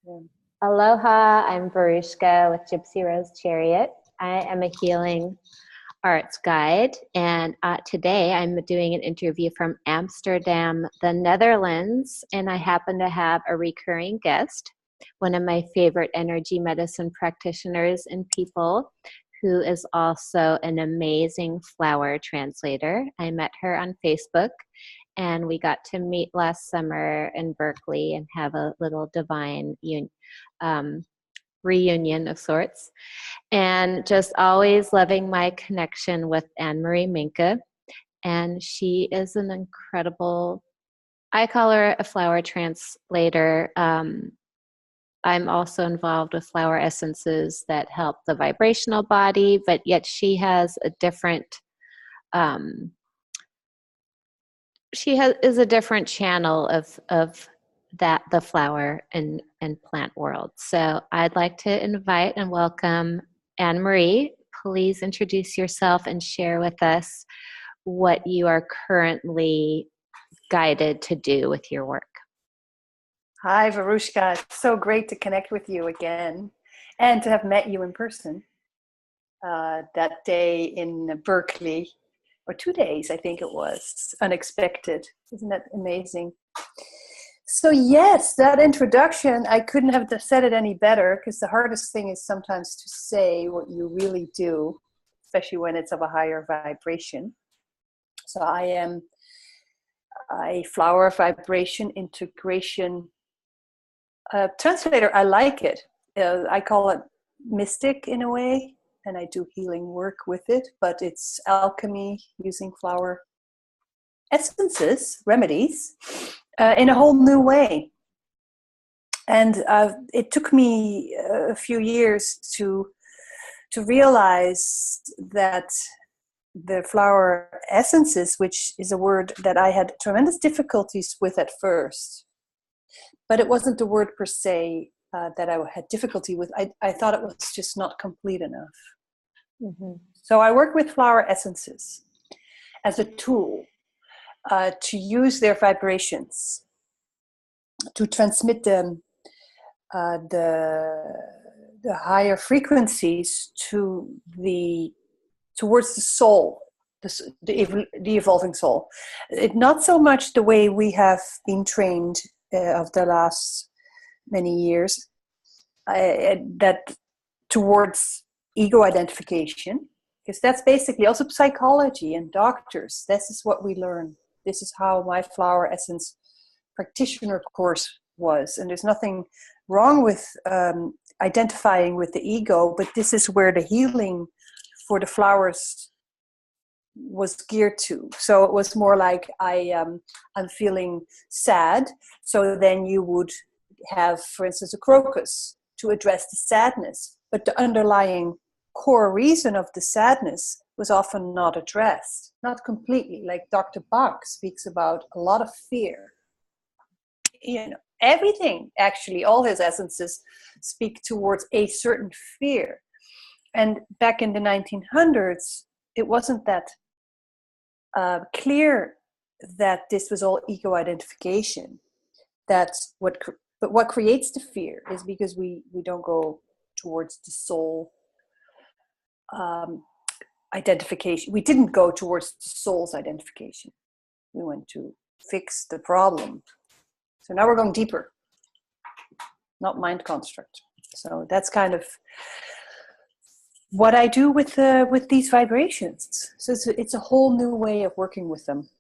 Yeah. Aloha, I'm Veruschka with Gypsy Rose Chariot. I am a healing arts guide, and today I'm doing an interview from Amsterdam, the Netherlands, and I happen to have a recurring guest, one of my favorite energy medicine practitioners and people who is also an amazing flower translator. I met her on Facebook, and we got to meet last summer in Berkeley and have a little divine um, reunion of sorts. And just always loving my connection with Annemarie Minke. And she is an incredible, I call her a flower translator. I'm also involved with flower essences that help the vibrational body, but yet she has a different um, is a different channel of that the flower and plant world. So I'd like to invite and welcome Annemarie. Please introduce yourself and share with us what you are currently guided to do with your work. Hi, Veruschka. It's so great to connect with you again and to have met you in person that day in Berkeley, or 2 days, I think it was. Unexpected. Isn't that amazing? So yes, that introduction, I couldn't have said it any better, because the hardest thing is sometimes to say what you really do, especially when it's of a higher vibration. So I am a flower vibration integration translator. I like it. I call it mystic in a way, and I do healing work with it, but it's alchemy using flower essences, remedies, in a whole new way. And it took me a few years to realize that the flower essences, which is a word that I had tremendous difficulties with at first, but it wasn't the word per se that I had difficulty with. I thought it was just not complete enough. Mm-hmm. So I work with flower essences as a tool to use their vibrations to transmit them the higher frequencies towards the soul, the evolving soul. Not so much the way we have been trained of the last many years, that towards ego identification, because that's basically also psychology and doctors. This is what we learn. This is how my flower essence practitioner course was, and there's nothing wrong with identifying with the ego, but this is where the healing for the flowers was geared to. So it was more like I'm feeling sad, so then you would have, for instance, a crocus to address the sadness, but the underlying core reason of the sadness was often not addressed, not completely. Like Dr. Bach speaks about a lot of fear. Everything, actually, all his essences speak towards a certain fear. And back in the 1900s, it wasn't that clear that this was all ego identification. But what creates the fear is because we don't go towards the soul identification. We didn't go towards the soul's identification. We went to fix the problem. So now we're going deeper, not mind construct. So that's kind of what I do with these vibrations. So it's a whole new way of working with them,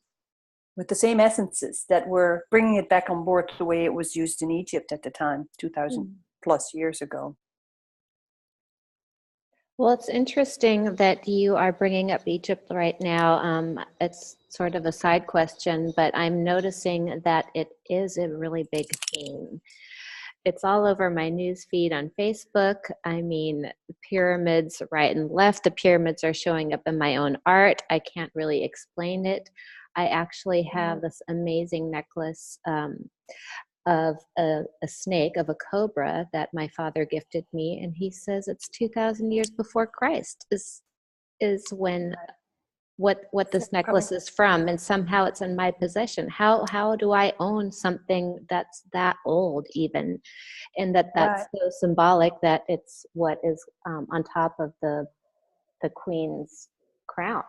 with the same essences that we're bringing it back on board the way it was used in Egypt at the time, 2,000 plus years ago. Well, it's interesting that you are bringing up Egypt right now. It's sort of a side question, but I'm noticing that it is a really big theme. It's all over my news feed on Facebook. I mean, the pyramids right and left. The pyramids are showing up in my own art. I can't really explain it. I actually have this amazing necklace of a snake, of a cobra, that my father gifted me, and he says it's 2,000 years before Christ is when what this necklace is from, and somehow it's in my possession. How do I own something that's that old even, and that's Right. so symbolic that it's what is on top of the queen's crown.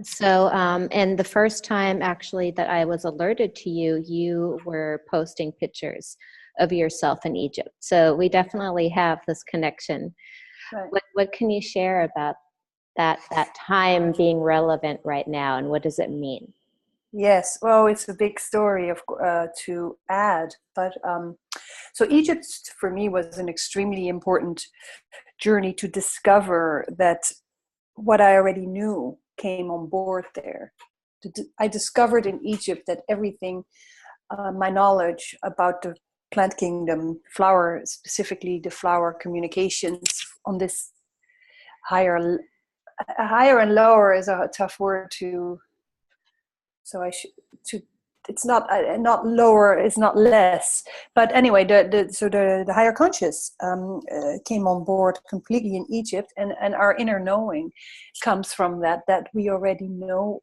So, and the first time actually that I was alerted to you, you were posting pictures of yourself in Egypt. So we definitely have this connection. Right. What can you share about that time being relevant right now, and what does it mean? Yes, well, it's a big story to add, but so Egypt for me was an extremely important journey to discover that what I already knew came on board there. I discovered in Egypt that everything, my knowledge about the plant kingdom, flower, specifically the flower communications on this higher and lower is a tough word to, so I should, to, it's not lower, it's not less, but anyway, the higher conscious came on board completely in Egypt, and our inner knowing comes from that we already know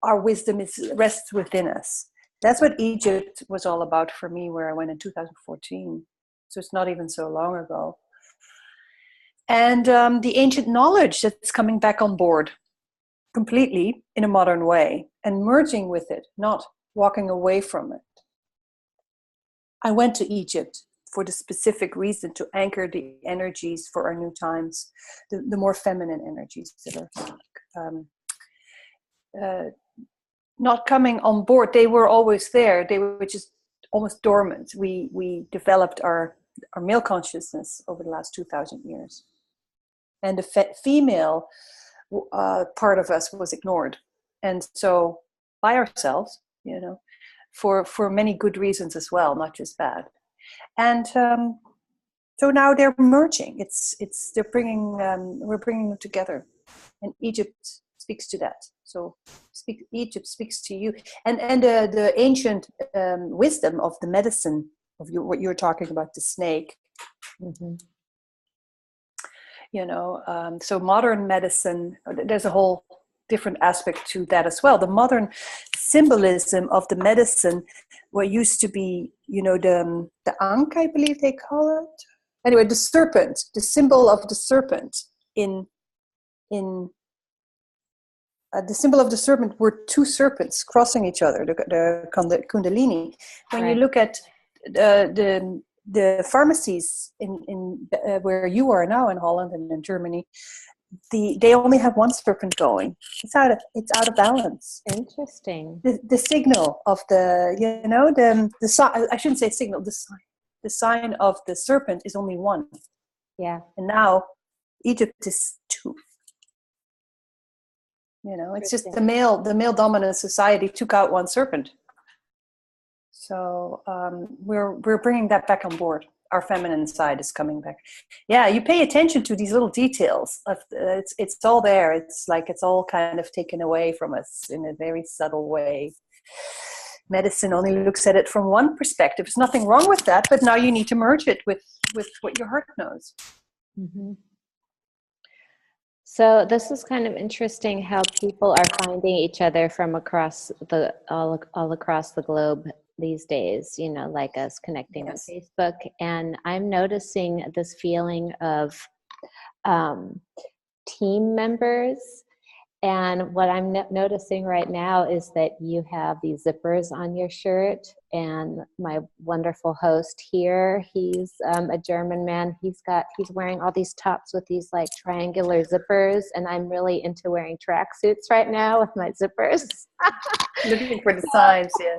our wisdom rests within us. That's what Egypt was all about for me, where I went in 2014. So it's not even so long ago. And the ancient knowledge that's coming back on board completely in a modern way and merging with it, not walking away from it. I went to Egypt for the specific reason to anchor the energies for our new times, the more feminine energies that are not coming on board. They were always there. They were just almost dormant. We developed our male consciousness over the last 2,000 years. And the female part of us was ignored. And so by ourselves, for many good reasons as well, not just bad. And so now they're merging. We're bringing them together. And Egypt speaks to that. So Egypt speaks to you. And the ancient wisdom of the medicine of what you're talking about, the snake. Mm-hmm. So modern medicine, there's a whole different aspect to that as well. The modern symbolism of the medicine, what used to be, the ankh, I believe they call it. Anyway, the serpent, the symbol of the serpent the symbol of the serpent were two serpents crossing each other, the kundalini. When Right. you look at the pharmacies in where you are now in Holland and in Germany, they only have one serpent going. It's out of balance. Interesting. The signal of the sign, I shouldn't say signal, the sign of the serpent is only one. Yeah. And now Egypt is two. It's just the male dominant society took out one serpent. So we're bringing that back on board. Our feminine side is coming back. Yeah, you pay attention to these little details. It's all there. It's like it's all kind of taken away from us in a very subtle way. Medicine only looks at it from one perspective. There's nothing wrong with that, but now you need to merge it with what your heart knows. Mm-hmm. So this is kind of interesting how people are finding each other from across all across the globe these days, like us connecting Yes. on Facebook. And I'm noticing this feeling of team members. And what I'm noticing right now is that you have these zippers on your shirt, and my wonderful host here, he's a German man. He's wearing all these tops with these like triangular zippers, and I'm really into wearing tracksuits right now with my zippers. Looking for the signs, yeah.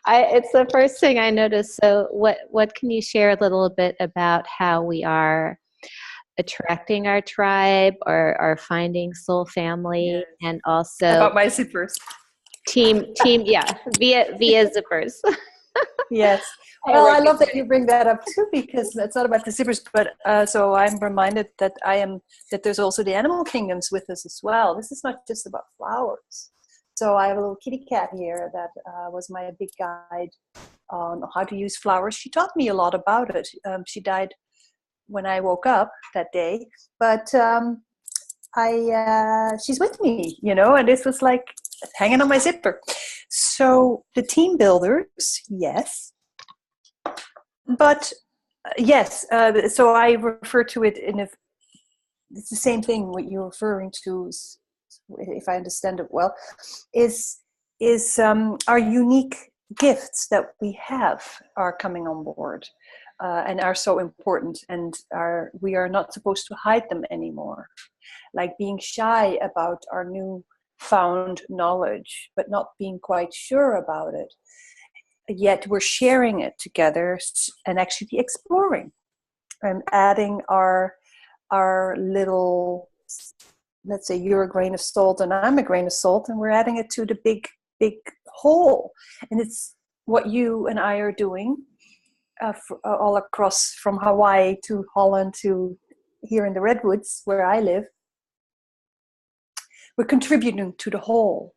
It's the first thing I noticed. So what can you share a little bit about how we are attracting our tribe or finding soul family? Yes. And also About my zippers. team yeah, via zippers. Yes. Well, I love that you bring that up too, because it's not about the zippers, but so I'm reminded that there's also the animal kingdoms with us as well. This is not just about flowers. So I have a little kitty cat here that was my big guide on how to use flowers. She taught me a lot about it. She died when I woke up that day, but she's with me, and this was like hanging on my zipper. So the team builders, yes, but yes. So I refer to it it's the same thing. What you're referring to, if I understand it well, is our unique gifts that we have are coming on board, and are so important, and we are not supposed to hide them anymore. Like being shy about our new found knowledge, but not being quite sure about it. Yet we're sharing it together and actually exploring and adding our little, let's say you're a grain of salt and I'm a grain of salt, and we're adding it to the big whole. And it's what you and I are doing all across, from Hawaii to Holland to here in the Redwoods where I live. We're contributing to the whole.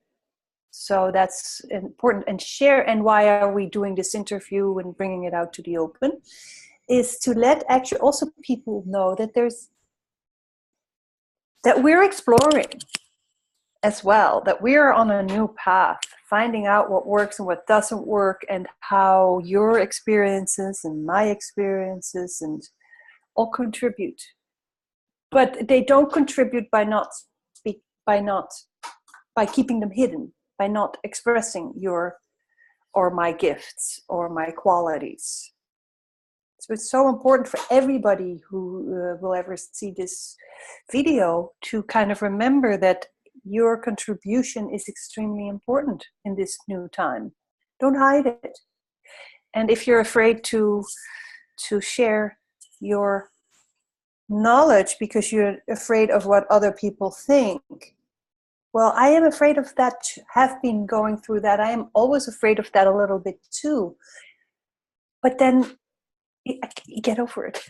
So that's important. And why are we doing this interview and bringing it out to the open, is to let actually also people know that that we're exploring as well, that we're on a new path, finding out what works and what doesn't work, and how your experiences and my experiences and all contribute. But they don't contribute by keeping them hidden, by not expressing your or my gifts or my qualities. So it's so important for everybody who will ever see this video to kind of remember that your contribution is extremely important in this new time. Don't hide it. And if you're afraid to share your knowledge because you're afraid of what other people think, well, I am afraid of that, have been going through that. I am always afraid of that a little bit too. But then get over it.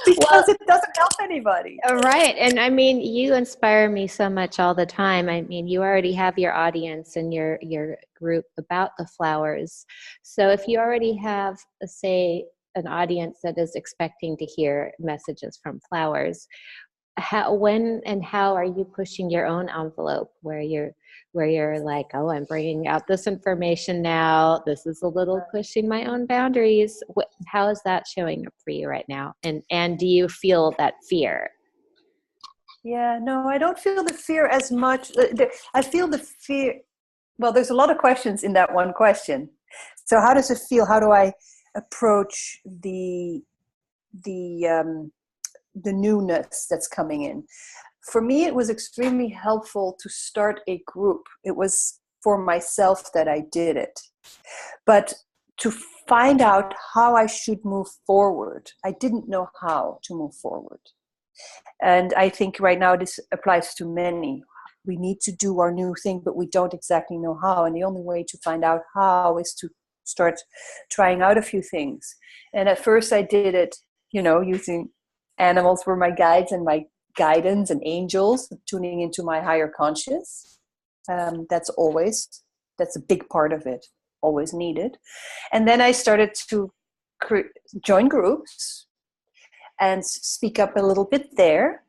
Because it doesn't help anybody. Right. And I mean, you inspire me so much all the time. I mean, you already have your audience and your group about the flowers. So if you already have, say, an audience that is expecting to hear messages from flowers, when and how are you pushing your own envelope where you're like, oh, I'm bringing out this information now, this is a little pushing my own boundaries? How is that showing up for you right now? And do you feel that fear? Yeah, no, I don't feel the fear as much. I feel the fear. Well, there's a lot of questions in that one question. So how does it feel? How do I approach the newness that's coming in? For me, it was extremely helpful to start a group. It was for myself that I did it. But to find out how I should move forward, I didn't know how to move forward. And I think right now this applies to many. We need to do our new thing, but we don't exactly know how. And the only way to find out how is to start trying out a few things. And at first I did it, using animals were my guides and my guidance and angels, tuning into my higher conscious. That's a big part of it, always needed. And then I started to join groups and speak up a little bit there.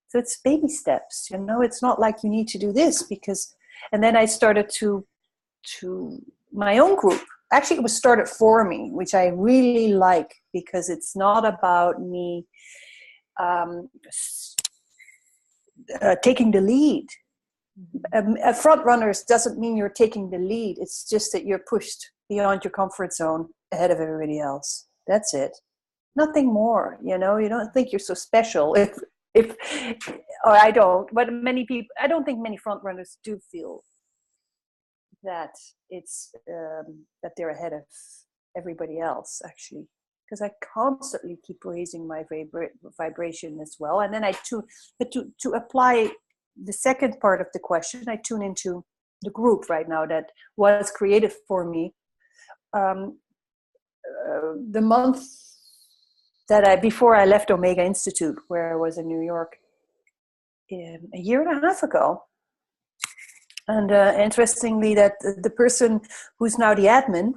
So it's baby steps, it's not like you need to do this and then I started to my own group. Actually, it was started for me, which I really like, because it's not about me taking the lead. A front runners doesn't mean you're taking the lead. It's just that you're pushed beyond your comfort zone ahead of everybody else. That's it. Nothing more. You don't think you're so special or I don't. But I don't think many front runners do feel that it's that they're ahead of everybody else, actually, because I constantly keep raising my vibration as well. And then to apply the second part of the question, I tune into the group right now that was created for me the month that before I left Omega Institute, where I was in New York a year and a half ago. And interestingly, that the person who's now the admin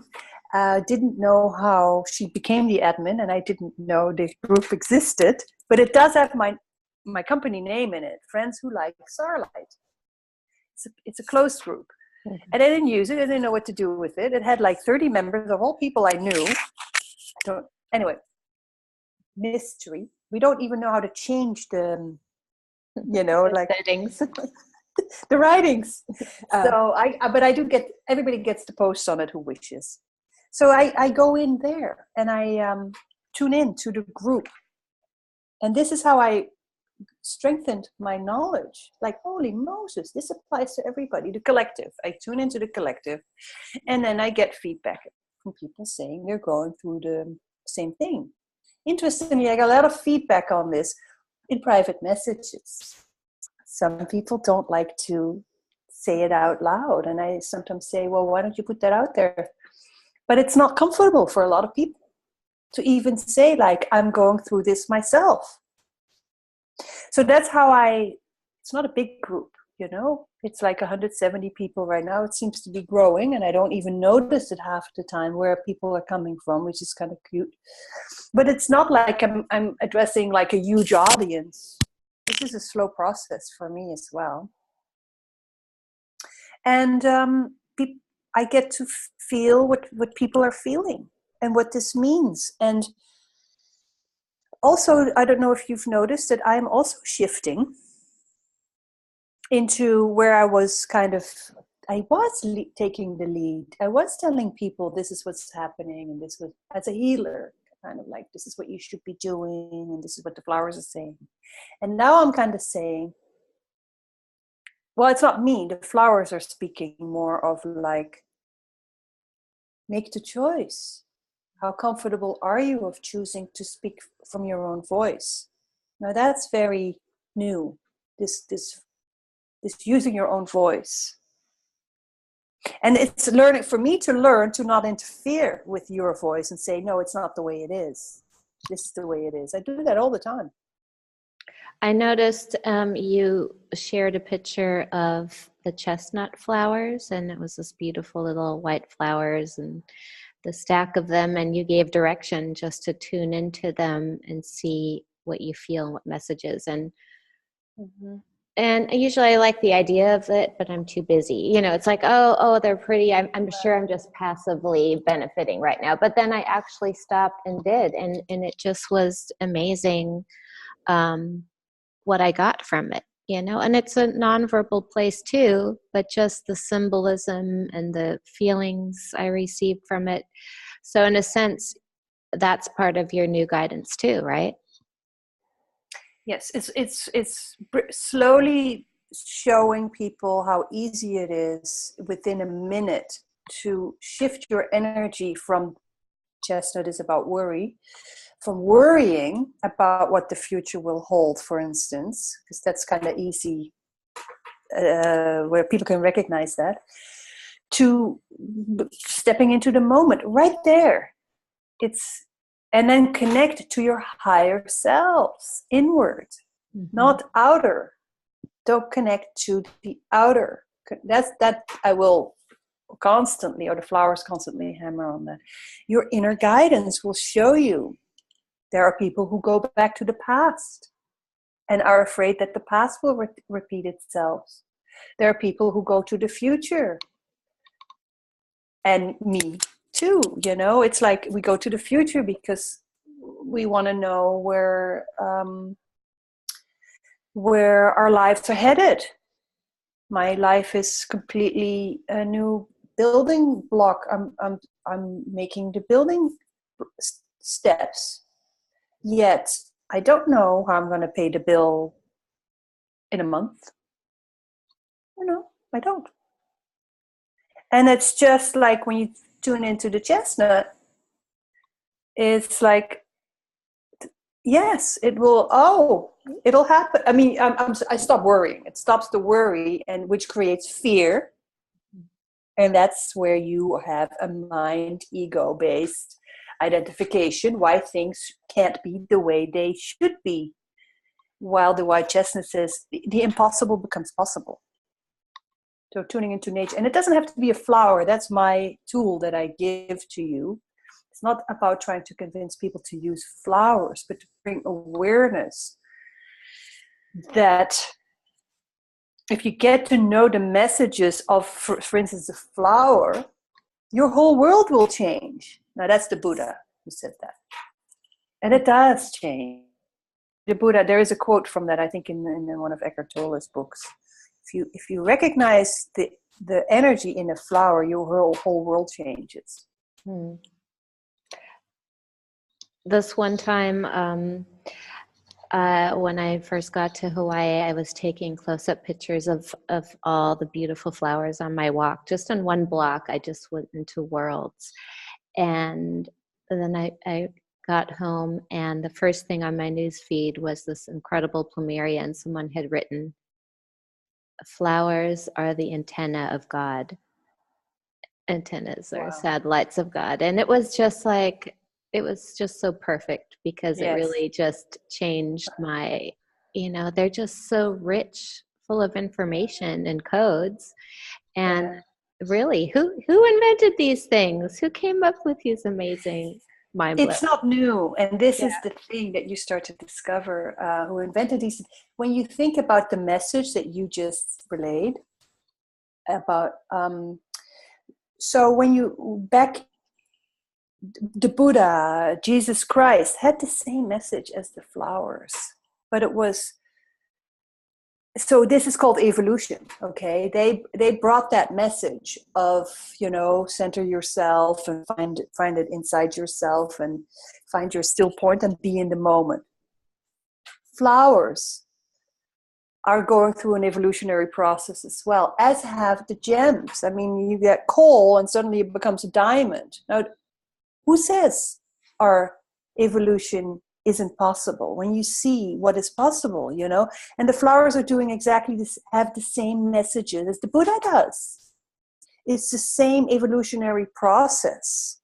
didn't know how she became the admin, and I didn't know the group existed. But it does have my my company name in it, Friends Who Like Starlight. It's a closed group. Mm-hmm. And I didn't use it. I didn't know what to do with it. It had like 30 members of all people I knew. Anyway, mystery. We don't even know how to change the, like settings. the writings. Oh. But I do everybody gets to post on it who wishes. So I go in there and I tune in to the group. And this is how I strengthened my knowledge. Like, holy Moses, this applies to everybody. The collective. I tune into the collective. And then I get feedback from people saying they're going through the same thing. Interestingly, I got a lot of feedback on this in private messages. Some people don't like to say it out loud. And I sometimes say, well, why don't you put that out there? But it's not comfortable for a lot of people to even say, like, I'm going through this myself. So that's how it's not a big group, It's like 170 people right now. It seems to be growing, and I don't even notice it half the time where people are coming from, which is kind of cute. But it's not like I'm addressing like a huge audience. This is a slow process for me as well. And I get to feel what people are feeling and what this means. And also, I don't know if you've noticed that I'm also shifting into where I was taking the lead. I was telling people this is what's happening, and this was, as a healer, kind of like, this is what you should be doing, and this is what the flowers are saying. And now I'm kind of saying, well, it's not me. The flowers are speaking more of like, make the choice. How comfortable are you of choosing to speak from your own voice? Now that's very new. This using your own voice. And it's learning for me to learn to not interfere with your voice and say, no, it's not the way it is. This is the way it is. I do that all the time. I noticed you shared a picture of the chestnut flowers, and it was this beautiful little white flowers and the stack of them, and you gave direction just to tune into them and see what you feel and what messages. And and usually I like the idea of it, but I'm too busy. It's like, oh, they're pretty. I'm sure I'm just passively benefiting right now. But then I actually stopped and did, and it just was amazing. What I got from it, and it's a nonverbal place too, but just the symbolism and the feelings I received from it. So in a sense, that's part of your new guidance too, right? Yes, it's slowly showing people how easy it is within a minute to shift your energy from chestnut is about worry, from worrying about what the future will hold, for instance, because that's kind of easy, where people can recognize that, to stepping into the moment right there. And then connect to your higher selves, inward, not outer. Don't connect to the outer. That I will constantly, or the flowers constantly hammer on that. Your inner guidance will show you. There are people who go back to the past and are afraid that the past will repeat itself. There are people who go to the future. And me too, it's like we go to the future because we want to know where our lives are headed. My life is completely a new building block. I'm making the building steps. Yet I don't know how I'm going to pay the bill in a month. I don't. And it's just like when you tune into the chestnut, it's like, yes, it'll happen. I mean, I stop worrying. It stops the worry, and which creates fear. And that's where you have a mind ego-based identification, why things can't be the way they should be. While the white chestnut says the impossible becomes possible. So tuning into nature. And it doesn't have to be a flower. That's my tool that I give to you. It's not about trying to convince people to use flowers, but to bring awareness that if you get to know the messages of, for instance, a flower, your whole world will change. Now that's the Buddha who said that. And it does change. The Buddha, there is a quote from that, I think, in one of Eckhart Tolle's books. If you recognize the energy in a flower, your whole world changes. This one time, when I first got to Hawaii, I was taking close-up pictures of all the beautiful flowers on my walk. Just on one block, I just went into worlds. And then I got home, and the first thing on my news feed was this incredible plumeria, and someone had written, "Flowers are the antenna of God. Antennas are satellites of God." And it was just like, it was just so perfect, because it really just changed my, they're just so rich, full of information and codes. And really, who invented these things? Who came up with these amazing mind blowing? It's not new, and this is the thing that you start to discover, who invented these. When you think about the message that you just relayed about, so when you the Buddha, Jesus Christ, had the same message as the flowers, but it was, so this is called evolution. Okay, they brought that message of, center yourself and find it inside yourself and find your still point and be in the moment. Flowers are going through an evolutionary process as well, as have the gems. I mean, you get coal and suddenly it becomes a diamond. Now, who says our evolution isn't possible when you see what is possible, and the flowers are doing exactly this, have the same messages as the Buddha does. It's the same evolutionary process,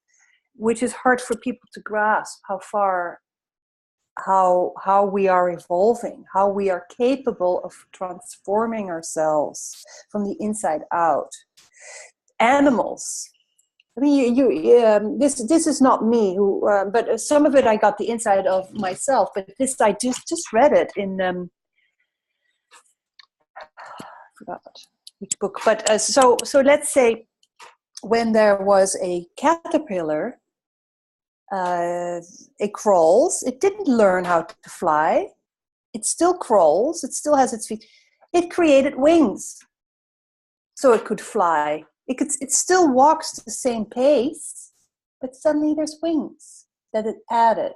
which is hard for people to grasp how we are evolving, how we are capable of transforming ourselves from the inside out. Animals, I mean, this is not me, but some of it I got the inside of myself. But this I just read it in I forgot which book. But so let's say when there was a caterpillar, it crawls. It didn't learn how to fly. It still crawls. It still has its feet. It created wings, so it could fly. It still walks the same pace, but suddenly there's wings that it added.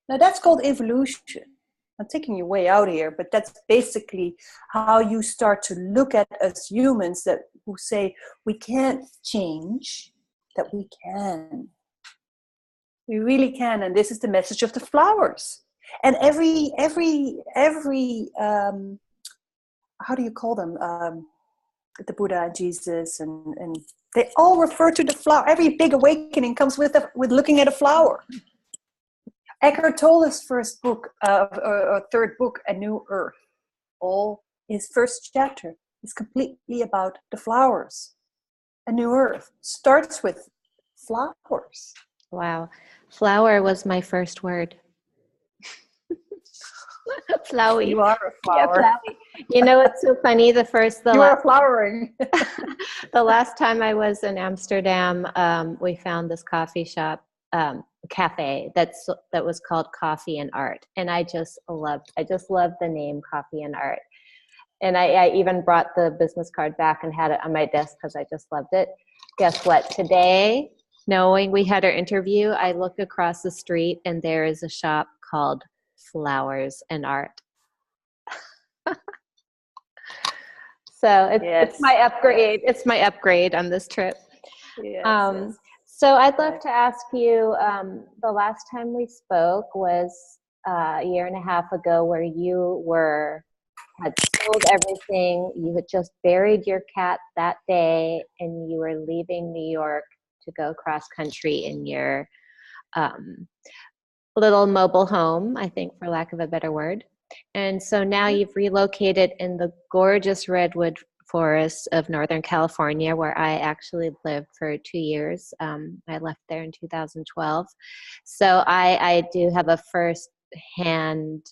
Now that's called evolution. I'm taking you way out here, but that's basically how you start to look at us humans who say we can't change, that we can. We really can, and this is the message of the flowers. And every how do you call them? The Buddha and Jesus, and they all refer to the flower. Every big awakening comes with looking at a flower. Eckhart Tolle's first book, or third book, A New Earth, his first chapter is completely about the flowers. A New Earth starts with flowers. Wow. Flower was my first word. Flowy. You are a flower. Yeah, flowy. It's so funny. You are flowering. The last time I was in Amsterdam, we found this coffee shop, cafe that was called Coffee and Art, and I just loved the name Coffee and Art. And I even brought the business card back and had it on my desk because I just loved it. Guess what? Today, knowing we had our interview, I look across the street and there is a shop called Flowers and Art. So it's my upgrade. It's my upgrade on this trip. Yes. So I'd love to ask you, the last time we spoke was a year and a half ago, where you had sold everything. You had just buried your cat that day, and you were leaving New York to go cross country in your little mobile home, I think, for lack of a better word. And so now you've relocated in the gorgeous redwood forests of Northern California, where I actually lived for 2 years. I left there in 2012. So I do have a first-hand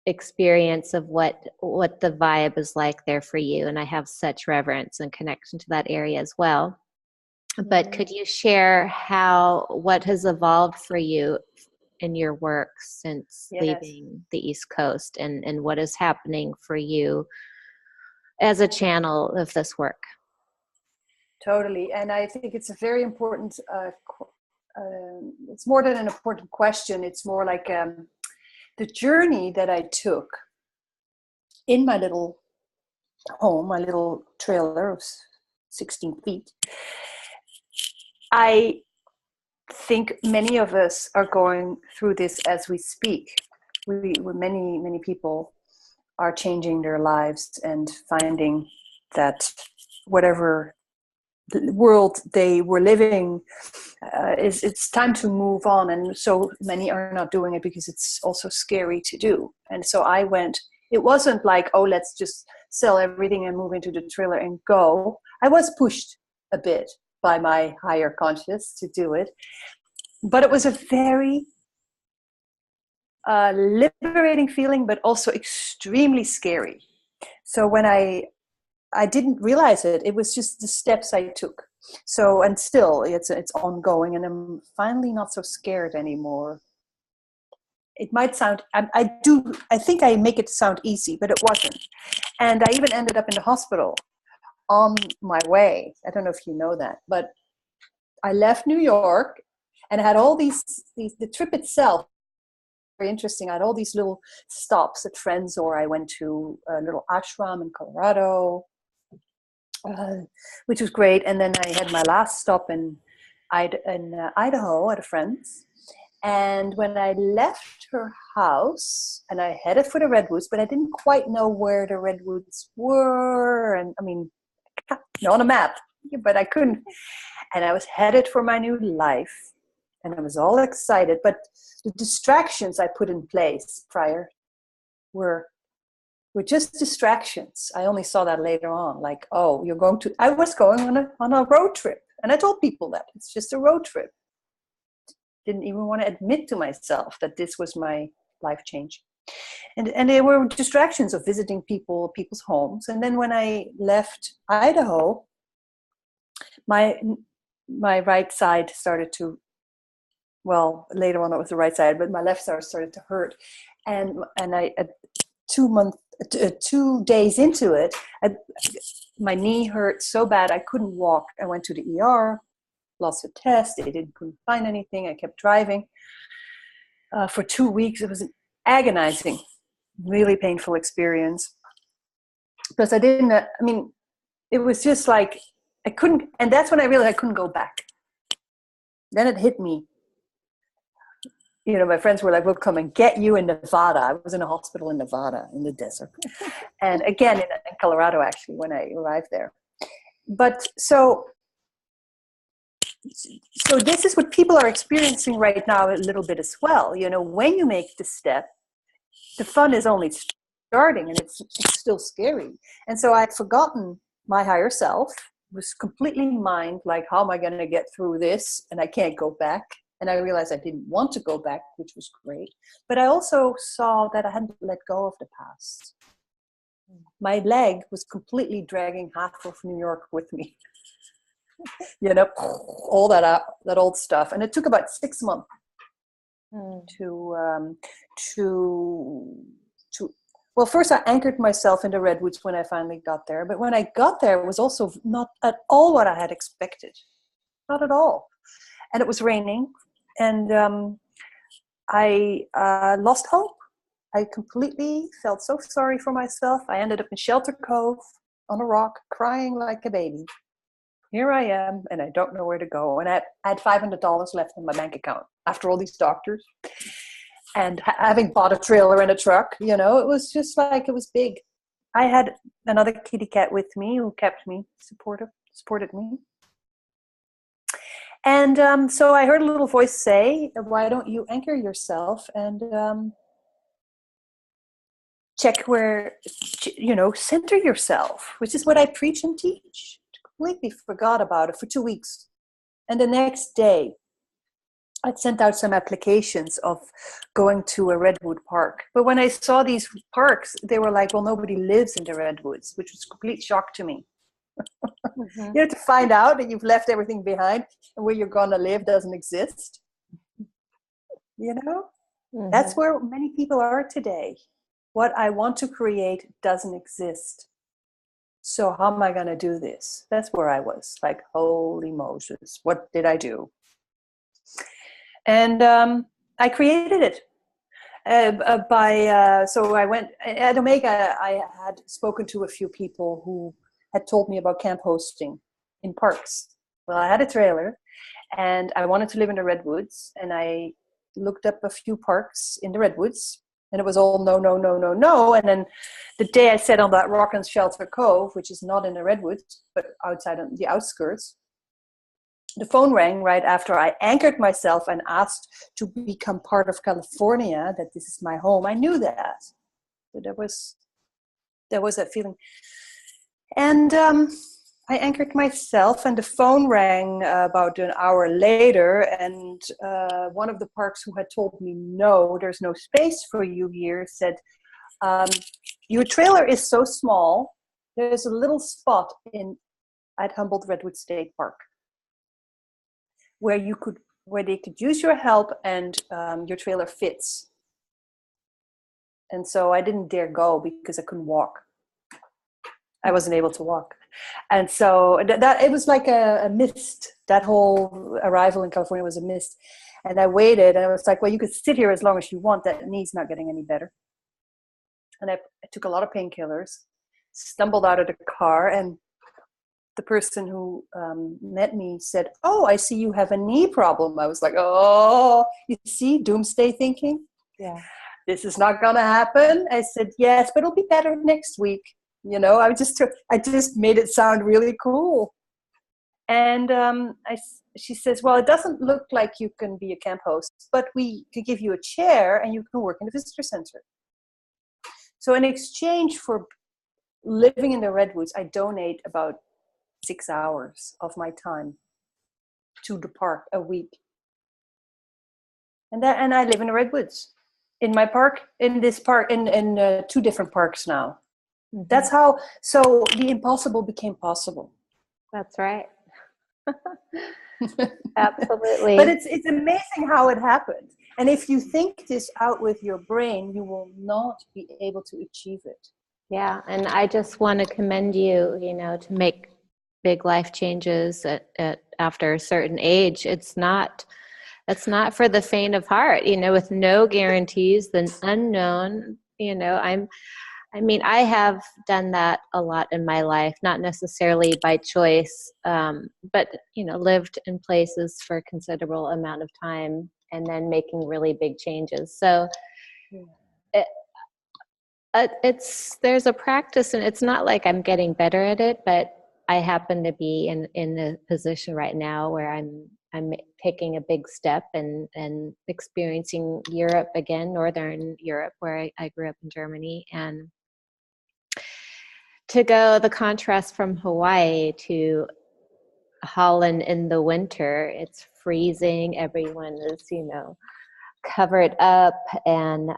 experience of what the vibe is like there for you, and I have such reverence and connection to that area as well. But could you share what has evolved for you in your work since Yes. leaving the East Coast, and what is happening for you as a channel of this work? Totally. And I think it's a very important, it's more than an important question. It's more like the journey that I took in my little home, my little trailer of 16 feet. I think many of us are going through this as we speak. Many people are changing their lives and finding that whatever the world they were living it's time to move on, and so many are not doing it because it's also scary to do. And so it wasn't like, oh, let's just sell everything and move into the trailer and go. I was pushed a bit by my higher conscious to do it, but it was a very liberating feeling, but also extremely scary. So when I didn't realize it. It was just the steps I took. So, and still it's ongoing, and I'm finally not so scared anymore. It might sound, I think I make it sound easy, but it wasn't. And I even ended up in the hospital on my way. I don't know if you know that, but I left New York and I had all these the trip itself, very interesting. I had all these little stops at friends, or I went to a little ashram in Colorado, which was great. And then I had my last stop in Idaho at a friend's. And when I left her house, and I headed for the redwoods, but I didn't quite know where the redwoods were. And I mean, on a map, but I couldn't. And I was headed for my new life, and I was all excited. But the distractions I put in place prior were just distractions. I only saw that later on. Like, oh, I was going on a road trip. And I told people that it's just a road trip. Didn't even want to admit to myself that this was my life change. And there were distractions of visiting people's homes. And then when I left Idaho, my right side started to, well, later on it was the right side, but my left side started to hurt. And I, 2 days into it, my knee hurt so bad I couldn't walk. I went to the ER, lost a test. They couldn't find anything. I kept driving for 2 weeks. It was an agonizing, really painful experience. Because it was just like I couldn't, and that's when I realized I couldn't go back. Then it hit me. My friends were like, we'll come and get you in Nevada. I was in a hospital in Nevada in the desert. And again, in Colorado, actually, when I arrived there. But so this is what people are experiencing right now a little bit as well. When you make the step, the fun is only starting, and it's still scary. And so I'd forgotten my higher self, was completely mind, like, how am I going to get through this? And I can't go back. And I realized I didn't want to go back, which was great. But I also saw that I hadn't let go of the past. My leg was completely dragging half of New York with me. All that old stuff. And it took about 6 months to well, first I anchored myself in the redwoods when I finally got there. But when I got there, it was also not at all what I had expected. Not at all. And it was raining. And I lost hope. I completely felt so sorry for myself. I ended up in Shelter Cove on a rock, crying like a baby. Here I am, and I don't know where to go. And I had $500 left in my bank account after all these doctors. And having bought a trailer and a truck, it was just like, it was big. I had another kitty cat with me who kept me supported me. And so I heard a little voice say, why don't you anchor yourself and check where, center yourself, which is what I preach and teach. Completely forgot about it for 2 weeks. And the next day, I'd sent out some applications of going to a redwood park. But when I saw these parks, they were like, well, nobody lives in the redwoods, which was a complete shock to me. Mm-hmm. You know, to find out that you've left everything behind and where you're going to live doesn't exist. You know, that's Mm-hmm. where many people are today. What I want to create doesn't exist. So how am I going to do this? That's where I was like, holy Moses, what did I do? And I created it. So I went at Omega. I had spoken to a few people who had told me about camp hosting in parks. Well, I had a trailer, and I wanted to live in the redwoods, and I looked up a few parks in the redwoods, and it was all no, no, no, no, no. And then the day I sat on that Rock and Shelter Cove, which is not in the redwoods but outside on the outskirts, the phone rang right after I anchored myself and asked to become part of California, that this is my home. I knew that. So there was that feeling. And I anchored myself, and the phone rang about an hour later, and one of the parks who had told me, no, there's no space for you here, said, your trailer is so small, there's a little spot at Humboldt Redwood State Park where they could use your help, and your trailer fits. And so I didn't dare go because I couldn't walk. I wasn't able to walk. And so that it was like a mist. That whole arrival in California was a mist. And I waited, and I was like, well, you could sit here as long as you want. That knee's not getting any better. And I took a lot of painkillers, stumbled out of the car, and the person who met me said, oh, I see you have a knee problem. I was like, oh, you see, doomsday thinking? Yeah. This is not going to happen. I said, yes, but it'll be better next week. You know, I just made it sound really cool. And she says, well, it doesn't look like you can be a camp host, but we could give you a chair and you can work in the visitor center. So in exchange for living in the redwoods, I donate about 6 hours of my time to the park a week. And I live in the redwoods in my park, in this park, in 2 different parks now. Mm-hmm. That's how, so the impossible became possible. That's right. Absolutely. But it's amazing how it happens. And if you think this out with your brain, you will not be able to achieve it. Yeah, and I just want to commend you, to make big life changes after a certain age. It's not for the faint of heart, with no guarantees, the unknown. I have done that a lot in my life, not necessarily by choice, but lived in places for a considerable amount of time and then making really big changes. So there's a practice, and it's not like I'm getting better at it, but I happen to be in a position right now where I'm taking a big step and experiencing Europe again, Northern Europe, where I grew up in Germany, and to go the contrast from Hawaii to Holland in the winter. It's freezing. Everyone is, covered up, and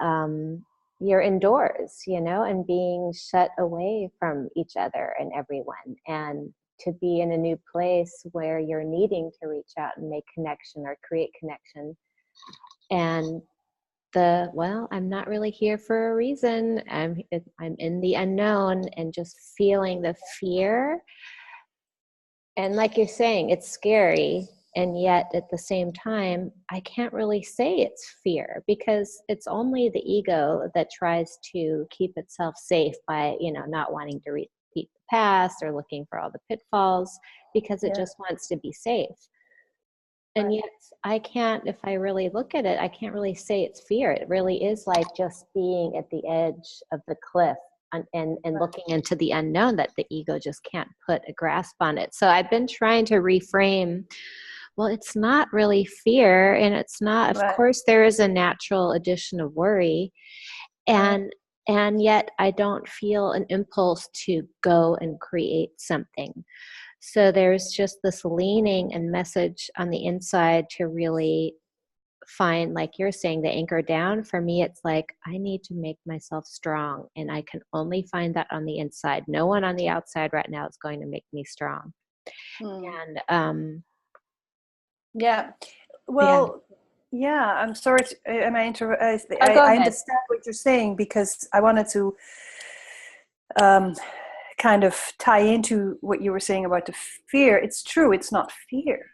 you're indoors, and being shut away from each other and everyone. And to be in a new place where you're needing to reach out and make connection or create connection. And I'm not really here for a reason. I'm in the unknown, and just feeling the fear. And like you're saying, it's scary. And yet at the same time, I can't really say it's fear, because it's only the ego that tries to keep itself safe by, not wanting to repeat the past or looking for all the pitfalls, because it just wants to be safe. And yet I can't, if I really look at it, I can't really say it's fear. It really is like just being at the edge of the cliff and looking into the unknown, that the ego just can't put a grasp on it. So I've been trying to reframe, well, it's not really fear, and it's not, of course, there is a natural addition of worry, and yet I don't feel an impulse to go and create something. So there's just this leaning and message on the inside to really find, like you're saying, the anchor down. For me, it's like, I need to make myself strong, and I can only find that on the inside. No one on the outside right now is going to make me strong. And yeah. yeah. Well, yeah, I'm sorry. Am I Oh, go I ahead. understand what you're saying, because I wanted to kind of tie into what you were saying about the fear. It's true. It's not fear.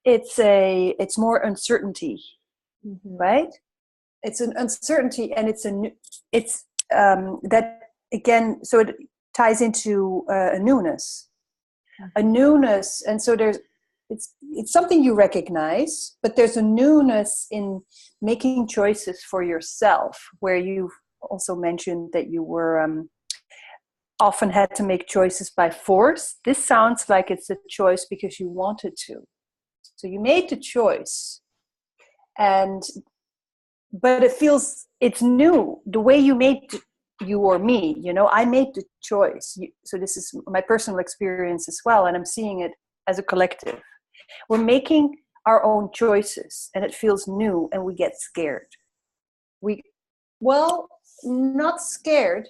It's more uncertainty, right? It's an uncertainty, and it's that again. So it ties into a newness, and so it's something you recognize, but there's a newness in making choices for yourself, where you've also mentioned that you were often had to make choices by force. This sounds like it's a choice because you wanted to. So you made the choice, but it's new. The way you made you or me, I made the choice. So this is my personal experience as well, and I'm seeing it as a collective. We're making our own choices, and it feels new, and we get scared. Not scared.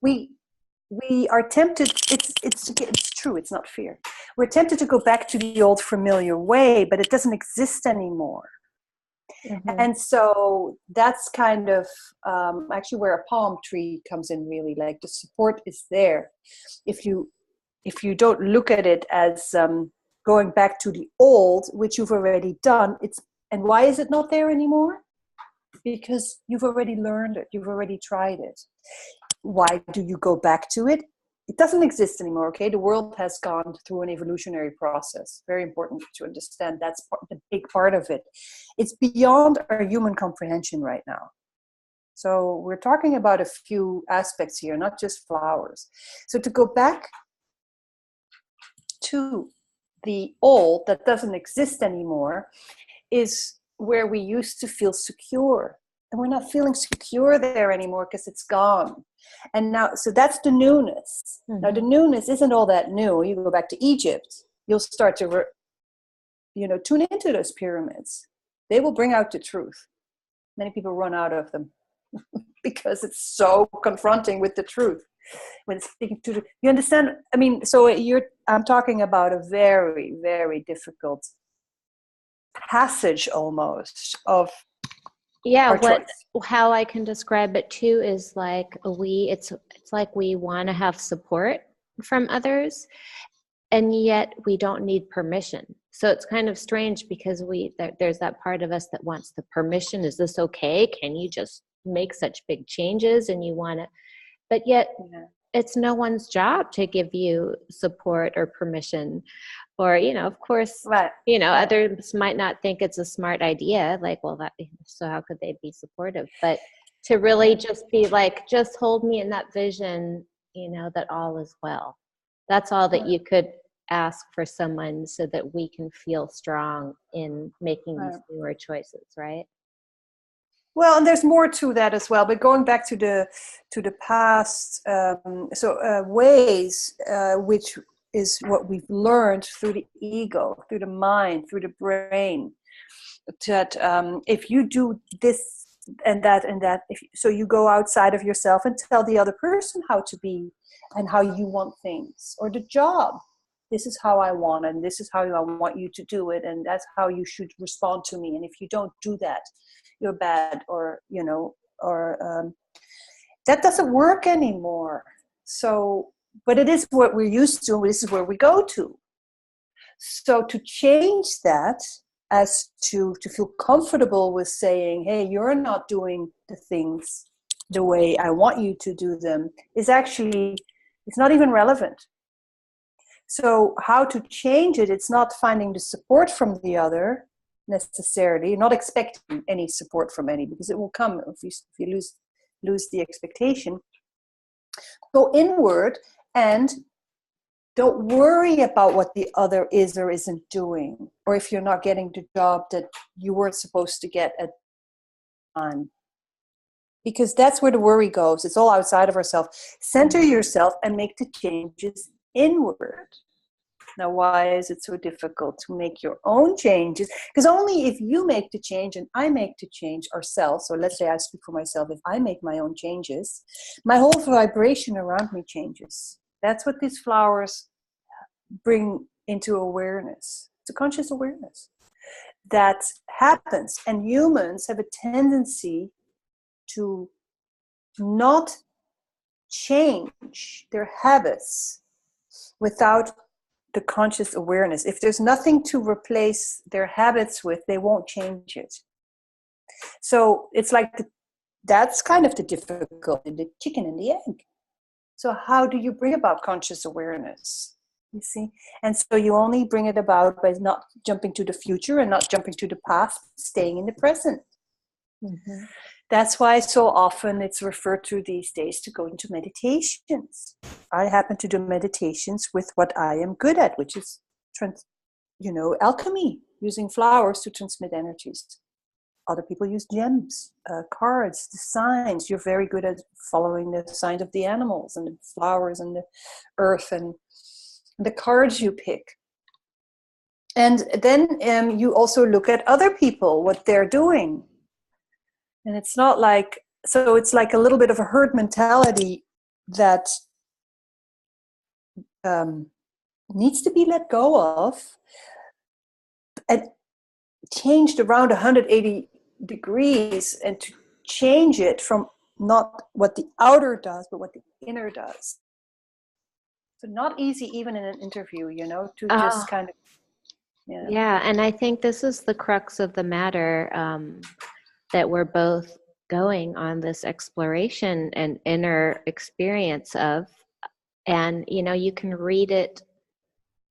We are tempted. It's true. It's not fear. We're tempted to go back to the old familiar way, but it doesn't exist anymore. And so that's kind of actually where a palm tree comes in. Really, like the support is there. If you don't look at it as going back to the old, which you've already done, and why is it not there anymore? Because you've already learned it. You've already tried it. Why do you go back to it? It doesn't exist anymore, okay? The world has gone through an evolutionary process. Very important to understand. That's the big part of it. It's beyond our human comprehension right now. So we're talking about a few aspects here, not just flowers. So to go back to the old that doesn't exist anymore is where we used to feel secure. And we're not feeling secure there anymore because it's gone. And now, so that's the newness. Now, the newness isn't all that new. You go back to Egypt, you'll start to, tune into those pyramids. They will bring out the truth. Many people run out of them because it's so confronting with the truth. When it's speaking to you understand? I mean, so I'm talking about a very, very difficult passage almost of how I can describe it too is like it's like we want to have support from others, and yet we don't need permission. So it's kind of strange because there's that part of us that wants the permission. Is this okay? Can you just make such big changes? And you want to, but yet it's no one's job to give you support or permission. Or, of course, others might not think it's a smart idea. Like, so how could they be supportive? But to really just be like, just hold me in that vision, that all is well. That's all that you could ask for someone so that we can feel strong in making these newer choices, right? Well, and there's more to that as well. But going back to the past, ways, which is what we've learned through the ego, through the mind, through the brain, that if you do this and that and that, so you go outside of yourself and tell the other person how to be and how you want things, or the job. This is how I want, and this is how I want you to do it, and that's how you should respond to me. And if you don't do that, you're bad, or that doesn't work anymore. So, but it is what we're used to. This is where we go to. So to change that, as to feel comfortable with saying, hey, you're not doing the things the way I want you to do them, is actually, it's not even relevant. So how to change it? It's not finding the support from the other necessarily, not expecting any support from any, because it will come if you lose the expectation. Go inward and don't worry about what the other is or isn't doing, or if you're not getting the job that you weren't supposed to get at the time. Because that's where the worry goes. It's all outside of ourselves. Center yourself and make the changes inward. Now, why is it so difficult to make your own changes? Because only if you make the change and I make the change ourselves, so let's say I speak for myself, if I make my own changes, my whole vibration around me changes. That's what these flowers bring into awareness. It's a conscious awareness that happens. And humans have a tendency to not change their habits without the conscious awareness. If there's nothing to replace their habits with, they won't change it. So it's like that's kind of the difficulty, the chicken and the egg. So how do you bring about conscious awareness? You see? And so you only bring it about by not jumping to the future and not jumping to the past, staying in the present. Mm-hmm. That's why so often it's referred to these days to go into meditations. I happen to do meditations with what I am good at, which is, alchemy, using flowers to transmit energies. Other people use gems, cards, the signs. You're very good at following the signs of the animals and the flowers and the earth and the cards you pick. And then you also look at other people, what they're doing. And it's not like, so it's like a little bit of a herd mentality that needs to be let go of and changed around 180 degrees, and to change it from not what the outer does, but what the inner does. So not easy even in an interview, to just kind of, Yeah, and I think this is the crux of the matter, that we're both going on this exploration and inner experience of. And, you can read it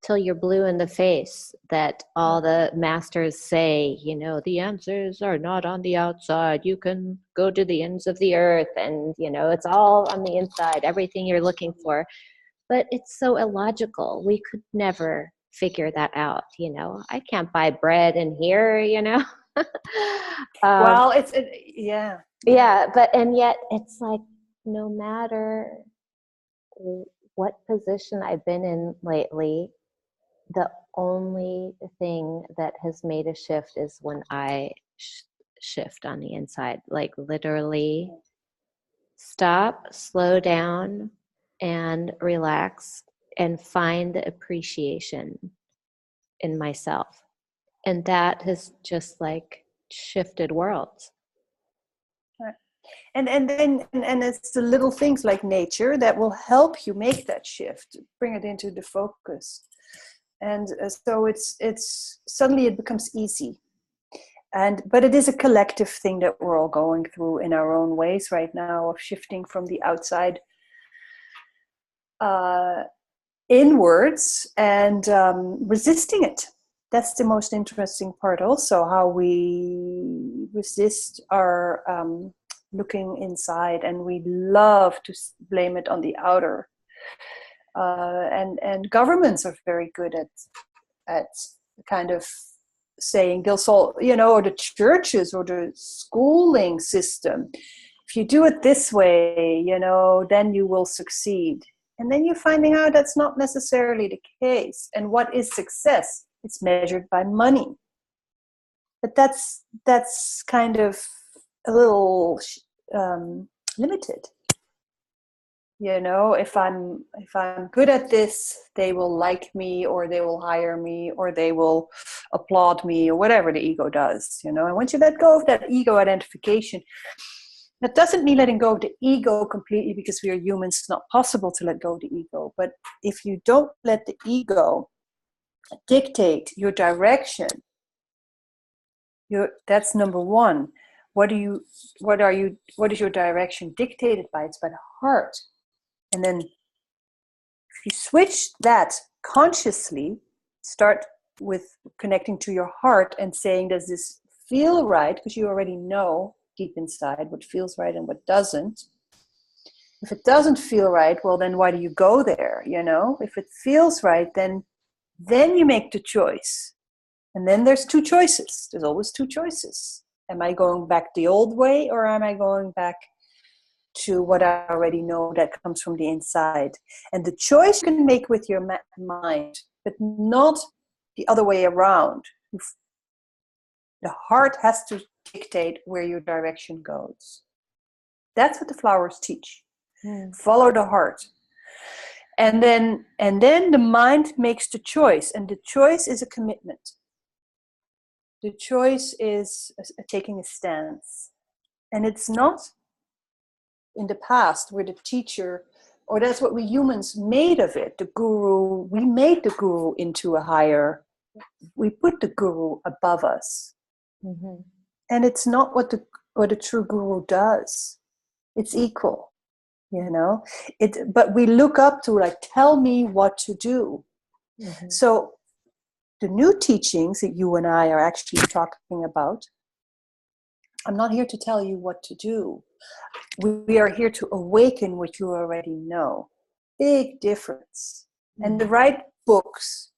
till you're blue in the face that all the masters say, the answers are not on the outside. You can go to the ends of the earth and, it's all on the inside, everything you're looking for. But it's so illogical. We could never figure that out. I can't buy bread in here, well, yeah, but and yet it's like no matter what position I've been in lately, the only thing that has made a shift is when I shift on the inside, like literally stop, slow down, and relax and find the appreciation in myself. And that has just like shifted worlds. And it's the little things like nature that will help you make that shift, bring it into the focus. And so it's suddenly it becomes easy. But it is a collective thing that we're all going through in our own ways right now, of shifting from the outside inwards and resisting it. That's the most interesting part also, how we resist our looking inside, and we love to blame it on the outer. And governments are very good at kind of saying they'll solve, or the churches or the schooling system. If you do it this way, then you will succeed. And then you're finding out that's not necessarily the case. And what is success? It's measured by money. But that's kind of a little limited. If I'm good at this, they will like me, or they will hire me, or they will applaud me, or whatever the ego does. And once you let go of that ego identification, that doesn't mean letting go of the ego completely, because we are humans. It's not possible to let go of the ego. But if you don't let the ego dictate your direction, that's number one. What is your direction dictated by? It's by the heart. And then if you switch that consciously, start with connecting to your heart and saying, does this feel right? Because you already know deep inside what feels right and what doesn't. If it doesn't feel right, well, then why do you go there? If it feels right, then you make the choice. And then there's two choices. There's always two choices. Am I going back the old way, or am I going back to what I already know that comes from the inside? And the choice you can make with your mind but not the other way around. The heart has to dictate where your direction goes. That's what the flowers teach. Follow the heart. And then the mind makes the choice, and the choice is a commitment. The choice is taking a stance. And it's not in the past where the teacher, or that's what we humans made of it, the guru, we made the guru into a higher, we put the guru above us. Mm-hmm. And it's not what a true guru does. It's equal, but we look up to, like, tell me what to do. Mm-hmm. So the new teachings that you and I are actually talking about, I'm not here to tell you what to do. We are here to awaken what you already know. Big difference. Mm-hmm. And the right books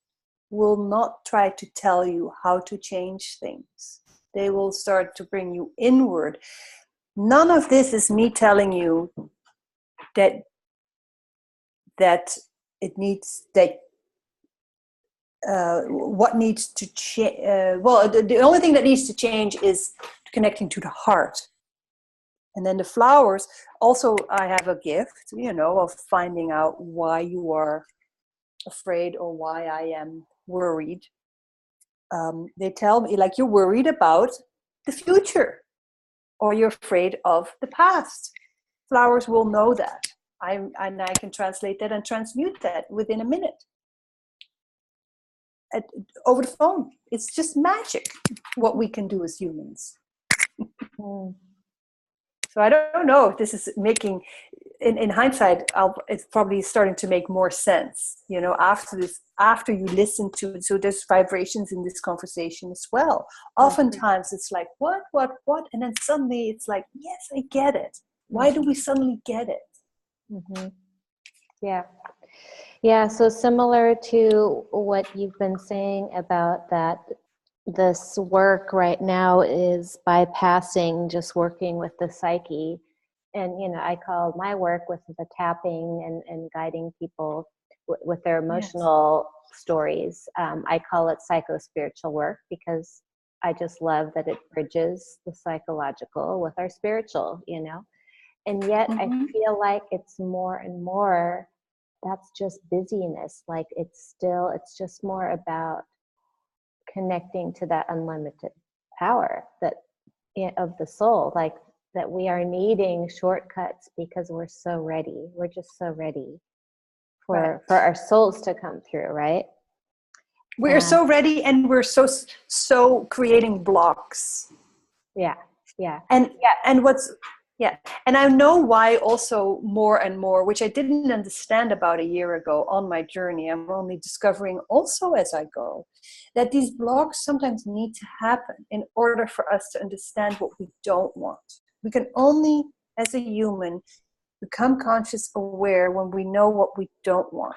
will not try to tell you how to change things. They will start to bring you inward. None of this is me telling you that it needs that. What needs to change? The only thing that needs to change is connecting to the heart. And then the flowers, also I have a gift, of finding out why you are afraid or why I am worried. They tell me, like, you're worried about the future or you're afraid of the past. Flowers will know that. I can translate that and transmute that within a minute. Over the phone. It's just magic what we can do as humans. So I don't know if this is making, in hindsight, it's probably starting to make more sense, after you listen to it. So there's vibrations in this conversation as well. Oftentimes it's like, what? And then suddenly it's like, yes, I get it. Why do we suddenly get it? Mm-hmm. Yeah. Yeah, so similar to what you've been saying about that, this work right now is bypassing just working with the psyche. And, I call my work with the tapping and guiding people with their emotional stories. I call it psycho-spiritual work because I just love that it bridges the psychological with our spiritual, And yet I feel like it's more and more, that's just busyness. Like it's just more about connecting to that unlimited power that of the soul, like that we are needing shortcuts because we're so ready. We're just so ready for our souls to come through, right? We're so ready, and we're so creating blocks. Yeah. And I know why also more and more, which I didn't understand about a year ago on my journey. I'm only discovering also as I go, that these blocks sometimes need to happen in order for us to understand what we don't want. We can only, as a human, become conscious aware when we know what we don't want.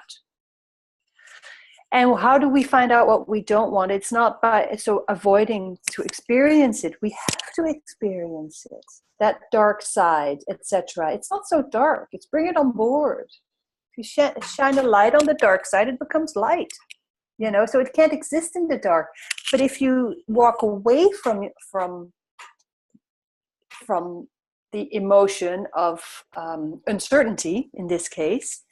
And how do we find out what we don't want? It's not by avoiding to experience it. We have to experience it. That dark side, etc. It's not so dark. It's bring it on board. If you shine a light on the dark side, it becomes light. So it can't exist in the dark. But if you walk away from the emotion of uncertainty, in this case,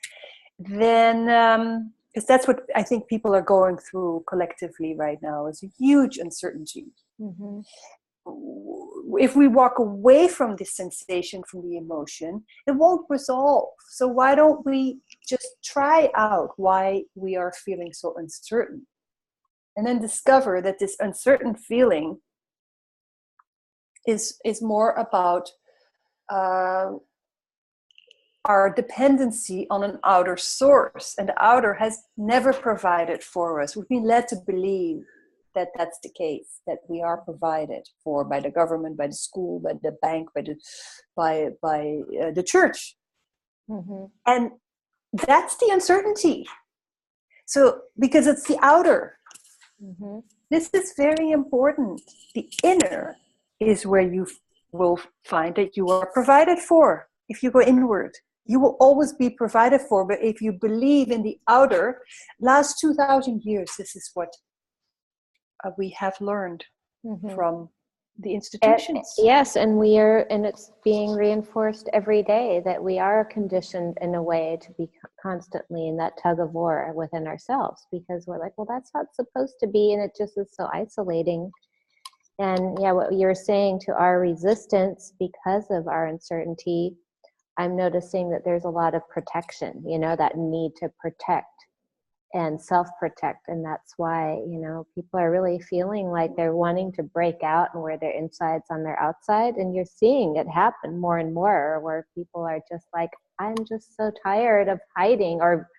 then because that's what I think people are going through collectively right now, is a huge uncertainty. Mm-hmm. If we walk away from this sensation, from the emotion, it won't resolve. So why don't we just try out why we are feeling so uncertain, and then discover that this uncertain feeling is more about our dependency on an outer source, and the outer has never provided for us. We've been led to believe that that's the case, that we are provided for by the government, by the school, by the bank, by the church. Mm-hmm. And that's the uncertainty. So, because it's the outer. Mm-hmm. This is very important. The inner is where you will find that you are provided for if you go inward. you will always be provided for. But if you believe in the outer, last 2,000 years, this is what we have learned from the institutions. Yes, and and it's being reinforced every day that we are conditioned in a way to be constantly in that tug of war within ourselves, because we're like, well, that's not supposed to be, and it just is so isolating. And yeah, what you're saying to our resistance because of our uncertainty, I'm noticing that there's a lot of protection, that need to protect and self-protect. And that's why, people are really feeling like they're wanting to break out and wear their insides on their outside. And you're seeing it happen more and more, where people are just like, I'm just so tired of hiding, or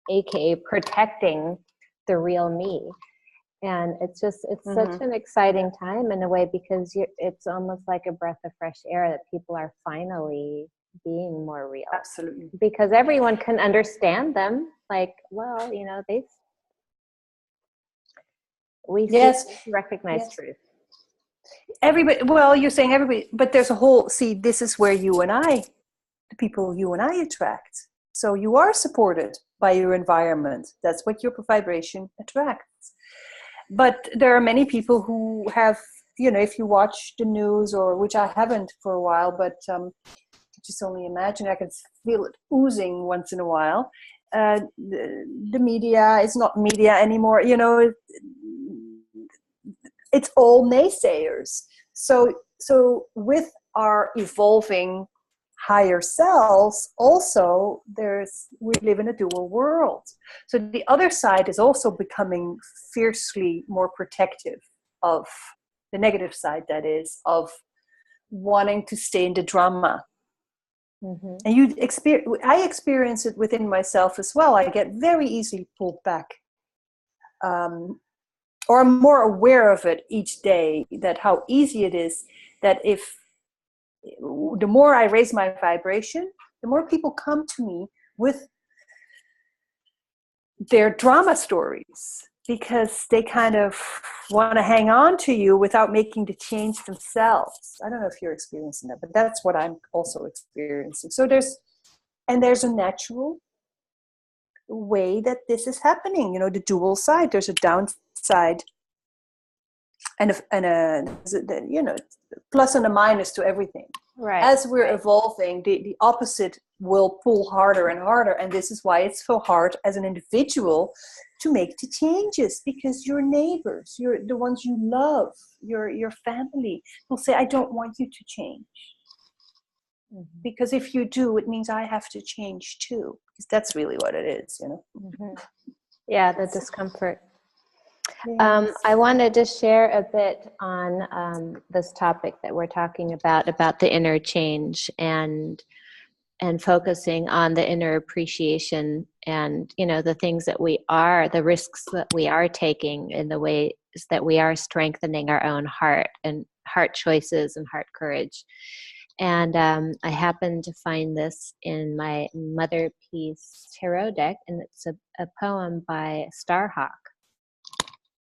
AKA protecting the real me. And it's such an exciting time in a way, because it's almost like a breath of fresh air that people are finally being more real. Absolutely. Because everyone can understand them. Like, well, we recognize truth. Everybody, well, you're saying everybody, but there's a whole, this is where the people you and I attract. So you are supported by your environment. That's what your vibration attracts. But there are many people who have, if you watch the news, or which I haven't for a while, but just only imagine, I can feel it oozing once in a while. The media is not media anymore. It's all naysayers. So with our evolving higher selves, also we live in a dual world. So the other side is also becoming fiercely more protective of the negative side, that is, of wanting to stay in the drama. And I experience it within myself as well. I get very easily pulled back, or I'm more aware of it each day, that how easy it is, that if the more I raise my vibration, the more people come to me with their drama stories, because they kind of want to hang on to you without making the change themselves. I don't know if you're experiencing that, but that's what I'm also experiencing. So there's a natural way that this is happening. The dual side. There's a downside and a plus and a minus to everything. Right. As we're evolving, the opposite will pull harder and harder, and this is why it's so hard as an individual to make the changes, because your neighbors, the ones you love, your family will say, I don't want you to change. Because if you do, it means I have to change too, because that's really what it is, Yeah, the discomfort. Yes. I wanted to share a bit on this topic that we're talking about the inner change, and focusing on the inner appreciation, and the things that the risks that we are taking, in the ways that we are strengthening our own heart and heart choices and heart courage. And I happened to find this in my Mother Peace tarot deck, and it's a poem by Starhawk.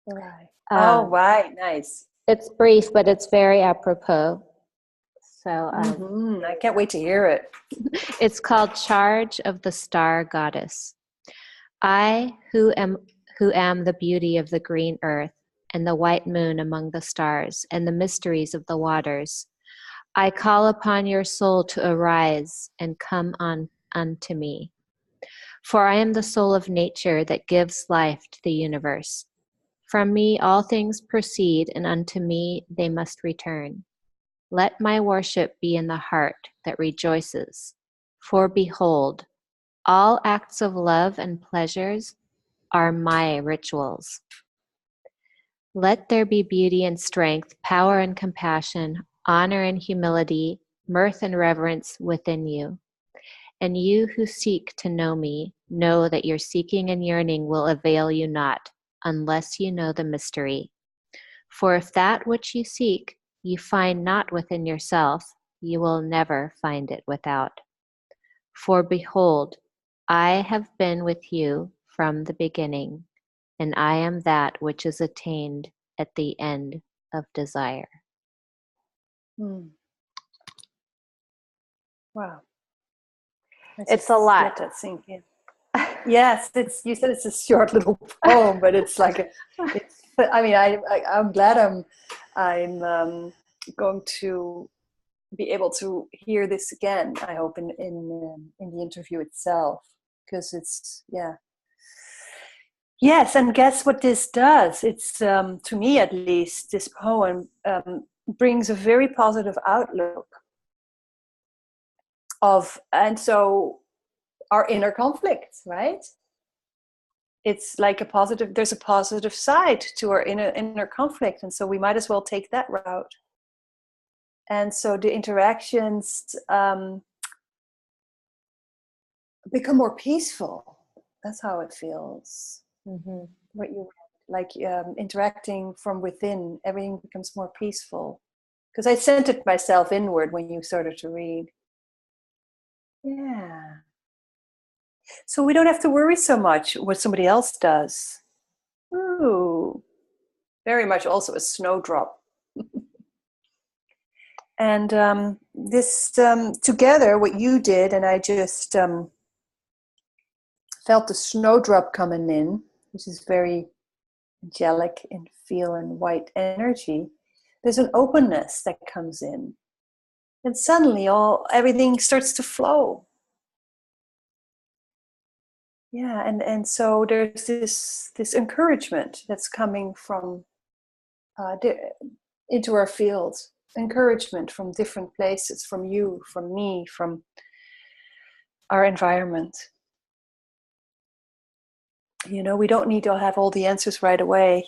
Right. Right. Nice. It's brief, but it's very apropos. So I can't wait to hear it. It's called Charge of the Star Goddess. I, who am the beauty of the green earth, and the white moon among the stars, and the mysteries of the waters, I call upon your soul to arise and come on unto me. For I am the soul of nature that gives life to the universe. From me all things proceed, and unto me they must return. Let my worship be in the heart that rejoices. For behold, all acts of love and pleasures are my rituals. Let there be beauty and strength, power and compassion, honor and humility, mirth and reverence within you. And you who seek to know me, know that your seeking and yearning will avail you not, unless you know the mystery. For if that which you seek you find not within yourself, you will never find it without. For behold, I have been with you from the beginning, and I am that which is attained at the end of desire. Wow. It's a lot. Let that sink in. Yes, you said it's a short little poem, but it's like I'm glad I'm going to be able to hear this again. I hope in the interview itself, because it's yes. And guess what this does? It's to me at least, this poem brings a very positive outlook and so our inner conflicts, right? It's like there's a positive side to our inner conflict, and so we might as well take that route. And so the interactions become more peaceful. That's how it feels. Mm-hmm. What you like, interacting from within, everything becomes more peaceful. Because I centered myself inward when you started to read. Yeah. So we don't have to worry so much what somebody else does. Ooh, very much also a snowdrop. And this together, what you did, and I just felt the snowdrop coming in, which is very angelic in feel and white energy. There's an openness that comes in, and suddenly everything starts to flow. Yeah, and so there's this encouragement that's coming from into our field. Encouragement from different places, from you, from me, from our environment. We don't need to have all the answers right away.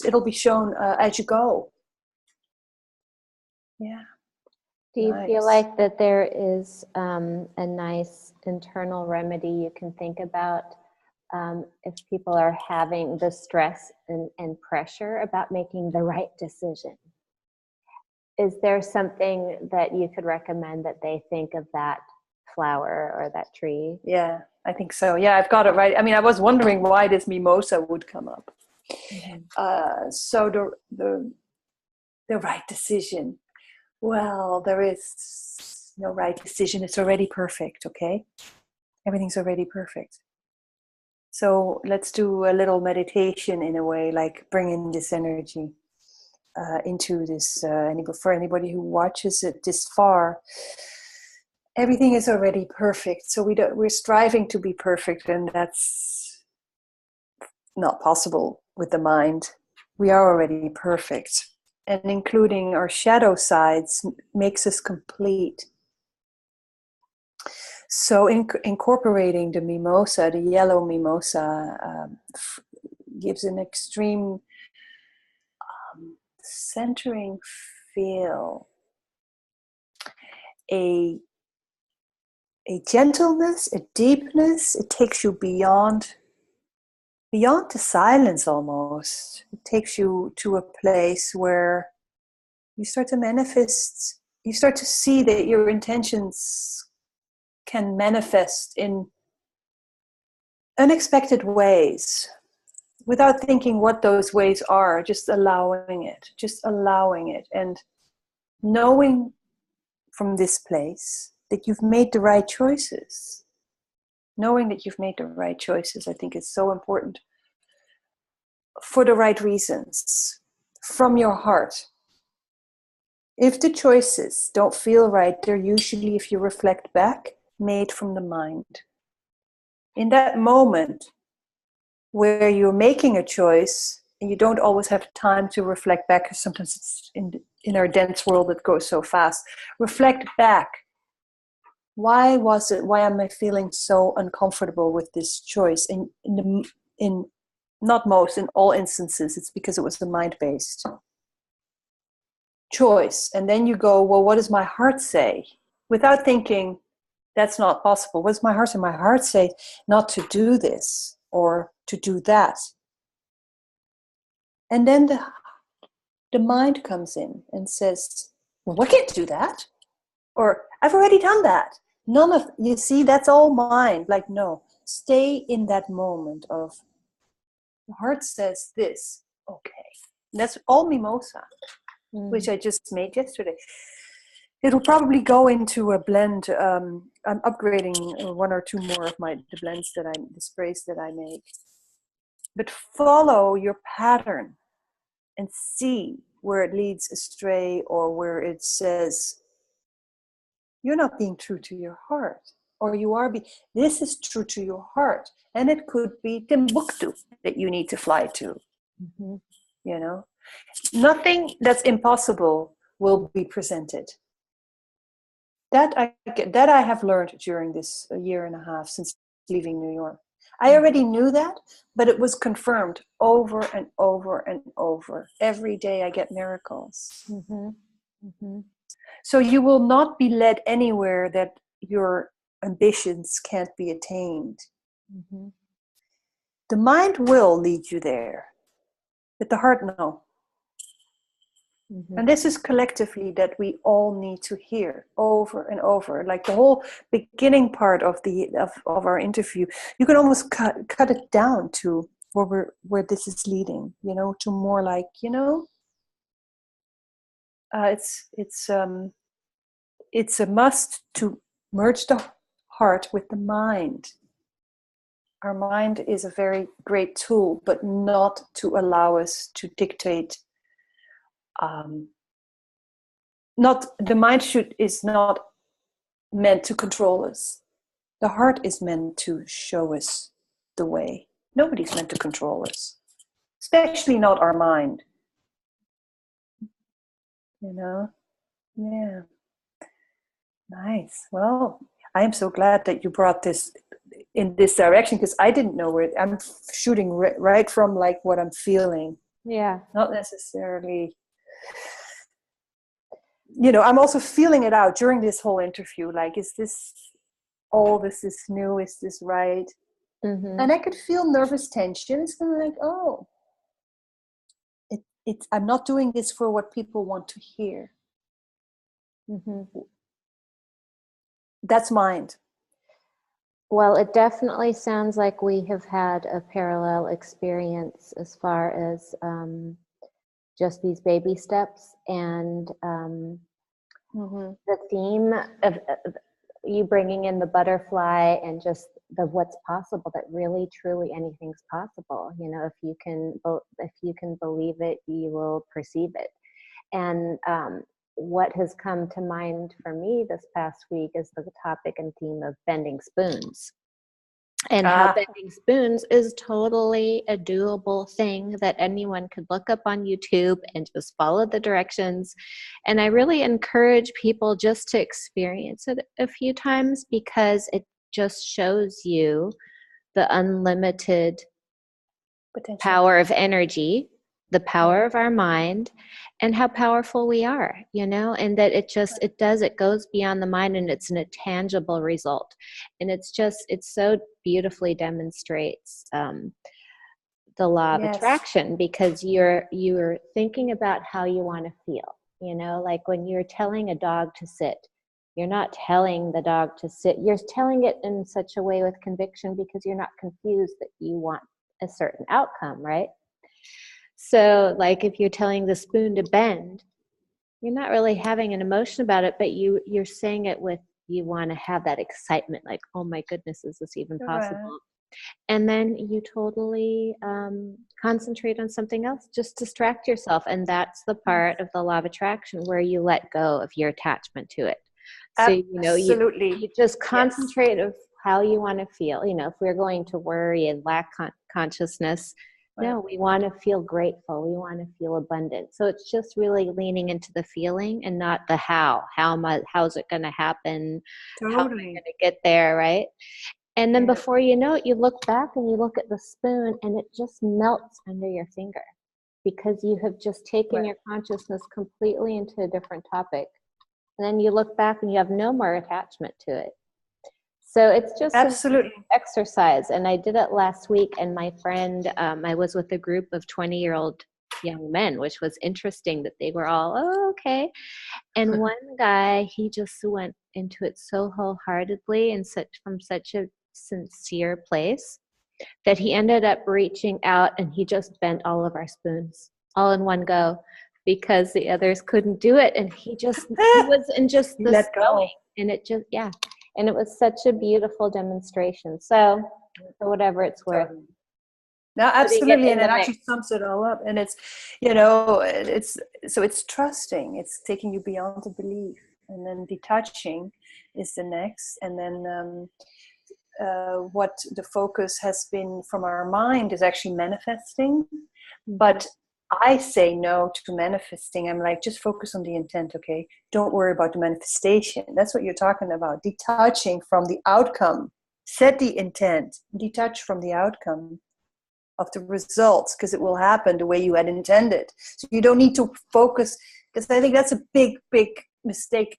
It'll be shown as you go. Yeah. Do you feel like that there is a nice internal remedy you can think about if people are having the stress and pressure about making the right decision? Is there something that you could recommend that they think of that flower or that tree? Yeah, I think so. Yeah, I've got it right. I mean, I was wondering why this mimosa would come up. Mm-hmm. So the right decision. Well, there is no right decision. It's already perfect, okay? Everything's already perfect. So let's do a little meditation in a way, like bring in this energy into this. For anybody who watches it this far, everything is already perfect. So we're striving to be perfect, and that's not possible with the mind. We are already perfect. And including our shadow sides makes us complete. So incorporating the mimosa, the yellow mimosa, gives an extreme centering feel, a gentleness, a deepness. It takes you beyond the silence almost. It takes you to a place where you start to manifest, you start to see that your intentions can manifest in unexpected ways without thinking what those ways are, just allowing it and knowing from this place that you've made the right choices. Knowing that you've made the right choices, I think, is so important, for the right reasons, from your heart. If the choices don't feel right, they're usually, if you reflect back, made from the mind. In that moment where you're making a choice, and you don't always have time to reflect back, because sometimes it's in our dense world that goes so fast. Reflect back. Why am I feeling so uncomfortable with this choice? In not most, in all instances, it's because it was the mind-based choice. And then you go, well, what does my heart say? Without thinking, that's not possible. What does my heart say? My heart say not to do this or to do that. And then the mind comes in and says, well, I can't do that. Or I've already done that. You see, that's all mind. Like, no, stay in that moment of the heart says this. Okay. And that's all mimosa, which I just made yesterday. It'll probably go into a blend. I'm upgrading one or two more of the sprays that I make. But follow your pattern and see where it leads astray, or where it says you're not being true to your heart, or you are this is true to your heart, and it could be Timbuktu that you need to fly to. Mm-hmm. You know, nothing that's impossible will be presented. That I have learned during this year and a half since leaving New York. I already knew that, but it was confirmed over and over and over. Every day I get miracles. Mm-hmm. Mm-hmm. So you will not be led anywhere that your ambitions can't be attained. Mm-hmm. The mind will lead you there, but the heart, no. Mm-hmm. And this is collectively that we all need to hear over and over. Like the whole beginning part of our interview, you can almost cut it down to where this is leading. To more like it's a must to merge the heart with the mind. Our mind is a very great tool, but not to allow us to dictate. The mind is not meant to control us. The heart is meant to show us the way. Nobody's meant to control us, especially not our mind. Yeah. Nice. Well, I am so glad that you brought this in this direction, because I didn't know where I'm shooting right from, like, what I'm feeling. Yeah. Not necessarily. I'm also feeling it out during this whole interview. Like, is this all? This is new. Is this right? Mm-hmm. And I could feel nervous tension. It's kind of like, oh, I'm not doing this for what people want to hear. Mm-hmm. That's mind. Well, it definitely sounds like we have had a parallel experience as far as just these baby steps, and the theme of you bringing in the butterfly and just the what's possible, that really truly anything's possible. If you can believe it, you will perceive it. And what has come to mind for me this past week is the topic and theme of bending spoons. And how bending spoons is totally a doable thing that anyone could look up on YouTube and just follow the directions. And I really encourage people just to experience it a few times, because it just shows you the unlimited potential power of energy, the power of our mind, and how powerful we are, and that it goes beyond the mind, and it's an intangible result. And it so beautifully demonstrates the law of attraction, because you're thinking about how you want to feel, like when you're telling a dog to sit, you're not telling the dog to sit, you're telling it in such a way with conviction, because you're not confused that you want a certain outcome, right? So, like, if you're telling the spoon to bend, you're not really having an emotion about it, but you're saying it with, you want to have that excitement, like, oh my goodness, is this even possible? And then you totally concentrate on something else, just distract yourself. And that's the part of the law of attraction where you let go of your attachment to it. So, you just concentrate of how you want to feel. If we're going to worry and lack consciousness, no, we want to feel grateful. We want to feel abundant. So it's just really leaning into the feeling and not the how. How's it going to happen? Totally. How am I going to get there, right? And then before you know it, you look back and you look at the spoon and it just melts under your finger, because you have just taken your consciousness completely into a different topic. And then you look back and you have no more attachment to it. So it's just absolutely an exercise. And I did it last week, and my friend, I was with a group of 20-year-old young men, which was interesting that they were all, oh, okay. And one guy, he just went into it so wholeheartedly and from such a sincere place that he ended up reaching out and he just bent all of our spoons all in one go. because the others couldn't do it. And he was in just You the let go. snowing. And it just, yeah. And it was such a beautiful demonstration. So for whatever it's worth. No, Putting it absolutely. in And the it mix. actually sums it all up. And it's, it's trusting. It's taking you beyond the belief. And then detaching is the next. And then what the focus has been from our mind is actually manifesting. But I say no to manifesting. I'm like, just focus on the intent, okay? Don't worry about the manifestation. That's what you're talking about. Detaching from the outcome. Set the intent. Detach from the outcome of the results, because it will happen the way you had intended. So you don't need to focus, because I think that's a big mistake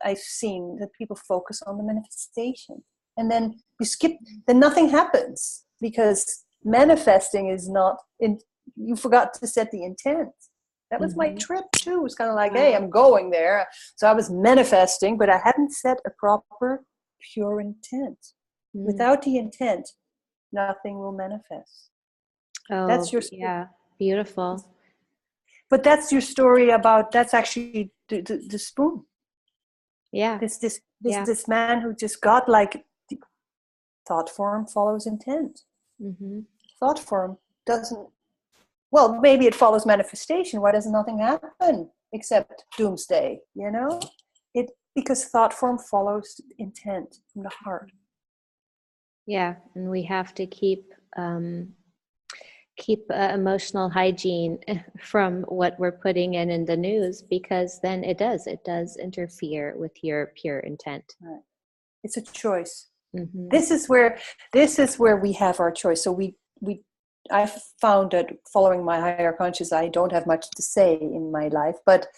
I've seen, that people focus on the manifestation. And then you skip, then nothing happens, because manifesting is not in, you forgot to set the intent. That was my trip too. It's kind of like, hey, I'm going there. So I was manifesting, but I hadn't set a proper, pure intent. Without the intent, nothing will manifest. Oh, That's your story. yeah, beautiful. But that's your story about, that's actually the spoon. Yeah. This man who just got like, thought form follows intent. Thought form doesn't, well, maybe it follows manifestation. Why does nothing happen except doomsday, you know? Because thought form follows intent from the heart. Yeah, and we have to keep emotional hygiene from what we're putting in the news, because then it does interfere with your pure intent. Right. It's a choice. This is where we have our choice. So I've found that following my higher conscious, I don't have much to say in my life, but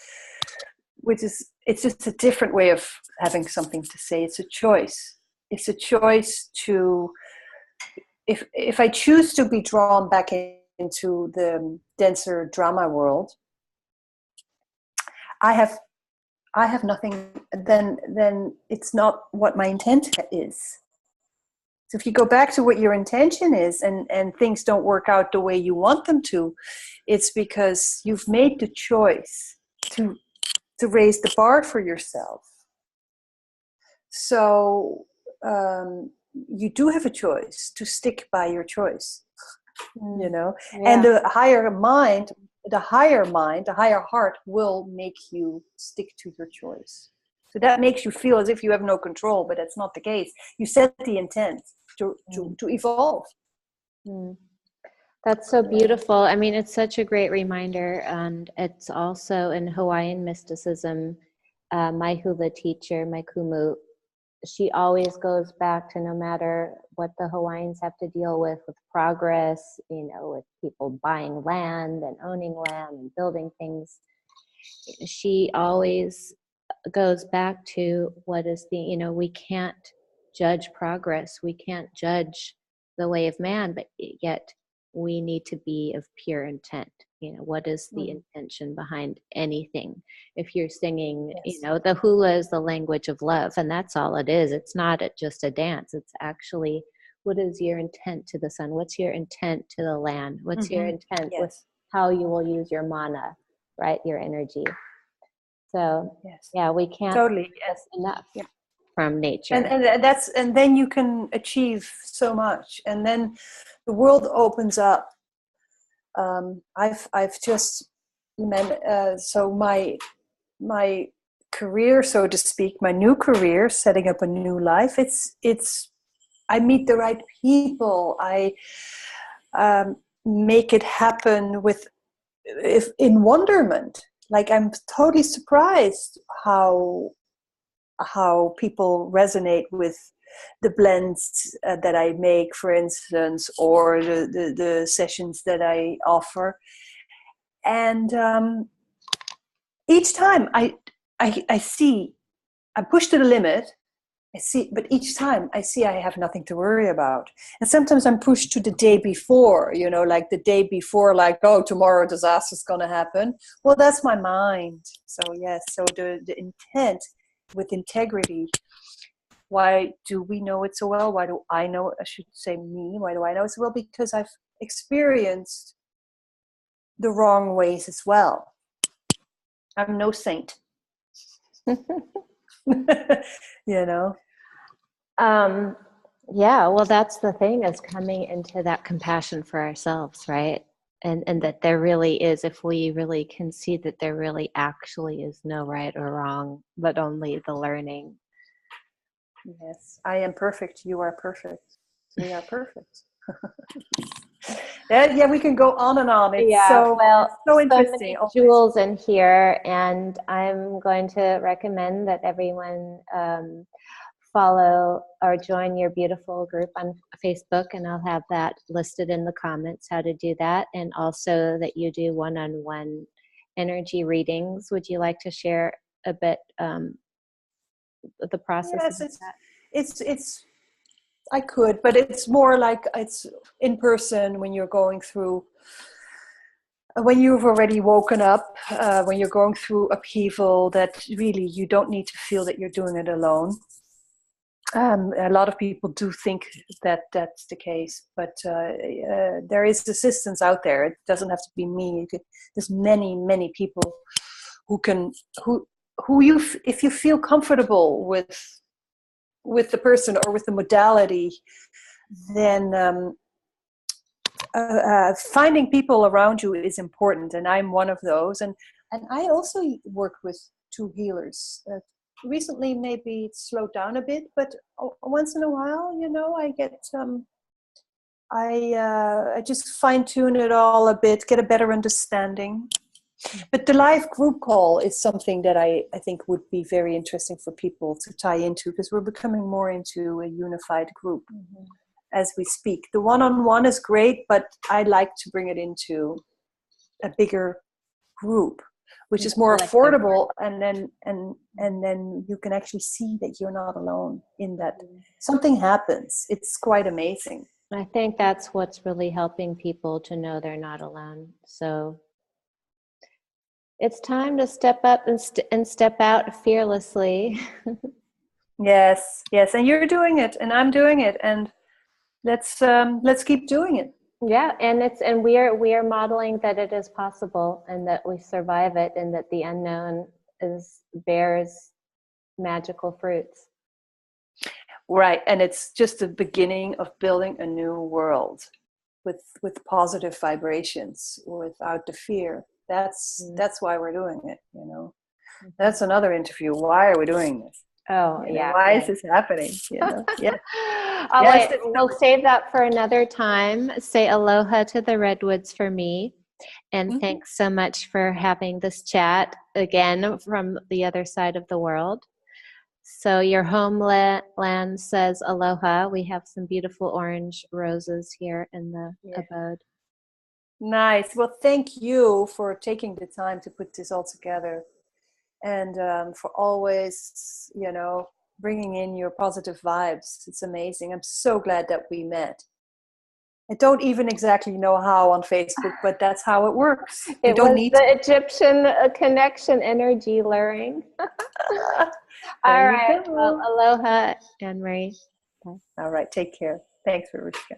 it's just a different way of having something to say. It's a choice. It's a choice to, if I choose to be drawn back into the denser drama world, I have nothing, then it's not what my intent is. So if you go back to what your intention is, and things don't work out the way you want them to, it's because you've made the choice to raise the bar for yourself. So you do have a choice to stick by your choice, you know. Yeah. And the higher heart will make you stick to your choice. So that makes you feel as if you have no control, but that's not the case. You set the intent to evolve. That's so beautiful. I mean, it's such a great reminder. And it's also in Hawaiian mysticism, my hula teacher, my kumu, she always goes back to, no matter what the Hawaiians have to deal with progress, you know, with people buying land and owning land and building things, she always goes back to what is the, you know, we can't judge progress. We can't judge the way of man, but yet we need to be of pure intent. You know, what is the intention behind anything? If you're singing, you know, the hula is the language of love, and that's all it is. It's not just a dance. It's actually, what is your intent to the sun? What's your intent to the land? What's your intent with how you will use your mana, right? Your energy. So yeah, we can't totally enough from nature. And then you can achieve so much, and then the world opens up. I've just so my career, so to speak, my new career, setting up a new life. It's I meet the right people. I make it happen in wonderment. Like, I'm totally surprised how people resonate with the blends that I make, for instance, or the sessions that I offer. And each time I see, I push to the limit. I see, but each time I see I have nothing to worry about. And sometimes I'm pushed to the day before, you know, like the day before, like, oh, tomorrow a disaster is going to happen. Well, that's my mind. So yes, so the intent with integrity. Why do we know it so well? Why do I know, I should say me, why do I know it so well? Because I've experienced the wrong ways as well. I'm no saint. Yeah, well, that's the thing, is coming into that compassion for ourselves, right? And that there really is, if we really can see that there really actually is no right or wrong, but only the learning. Yes, I am perfect. You are perfect. We are perfect. Yeah, we can go on and on. It's so interesting. Many jewels in here, and I'm going to recommend that everyone follow or join your beautiful group on Facebook, and I'll have that listed in the comments how to do that, and also that you do one-on-one energy readings. Would you like to share a bit the process? Yes, it's I could, but it's more like it's in person when you're going through, when you've already woken up, when you're going through upheaval, that really you don't need to feel that you're doing it alone. A lot of people do think that that's the case, but there is assistance out there. It doesn't have to be me. There's many people who you, if you feel comfortable with the person or with the modality, then finding people around you is important, and I'm one of those. And I also work with two healers. Recently, maybe it's slowed down a bit, but once in a while, I get I just fine tune it all a bit, get a better understanding. But the live group call is something that I think would be very interesting for people to tie into, because we're becoming more into a unified group as we speak. The one-on-one is great, but I like to bring it into a bigger group, which is more affordable, and then you can actually see that you're not alone in that. Something happens. It's quite amazing. I think that's what's really helping people to know they're not alone. So it's time to step up and step out fearlessly. Yes, and you're doing it, and I'm doing it, and let's keep doing it. Yeah, and we are modeling that it is possible, and that we survive it, and that the unknown bears magical fruits. Right, and it's just the beginning of building a new world with positive vibrations, without the fear. That's why we're doing it. That's another interview. Why are we doing this? Oh, yeah. Why is this happening? Yeah. We'll save that for another time. Say aloha to the redwoods for me. And thanks so much for having this chat again from the other side of the world. So your homeland says aloha. We have some beautiful orange roses here in the abode. Nice. Well, thank you for taking the time to put this all together. And for always, bringing in your positive vibes. It's amazing. I'm so glad that we met. I don't even exactly know how on Facebook, but that's how it works. It was the Egyptian connection energy luring. All right. Well, aloha, Annemarie. Bye. All right. Take care. Thanks, Veruschka.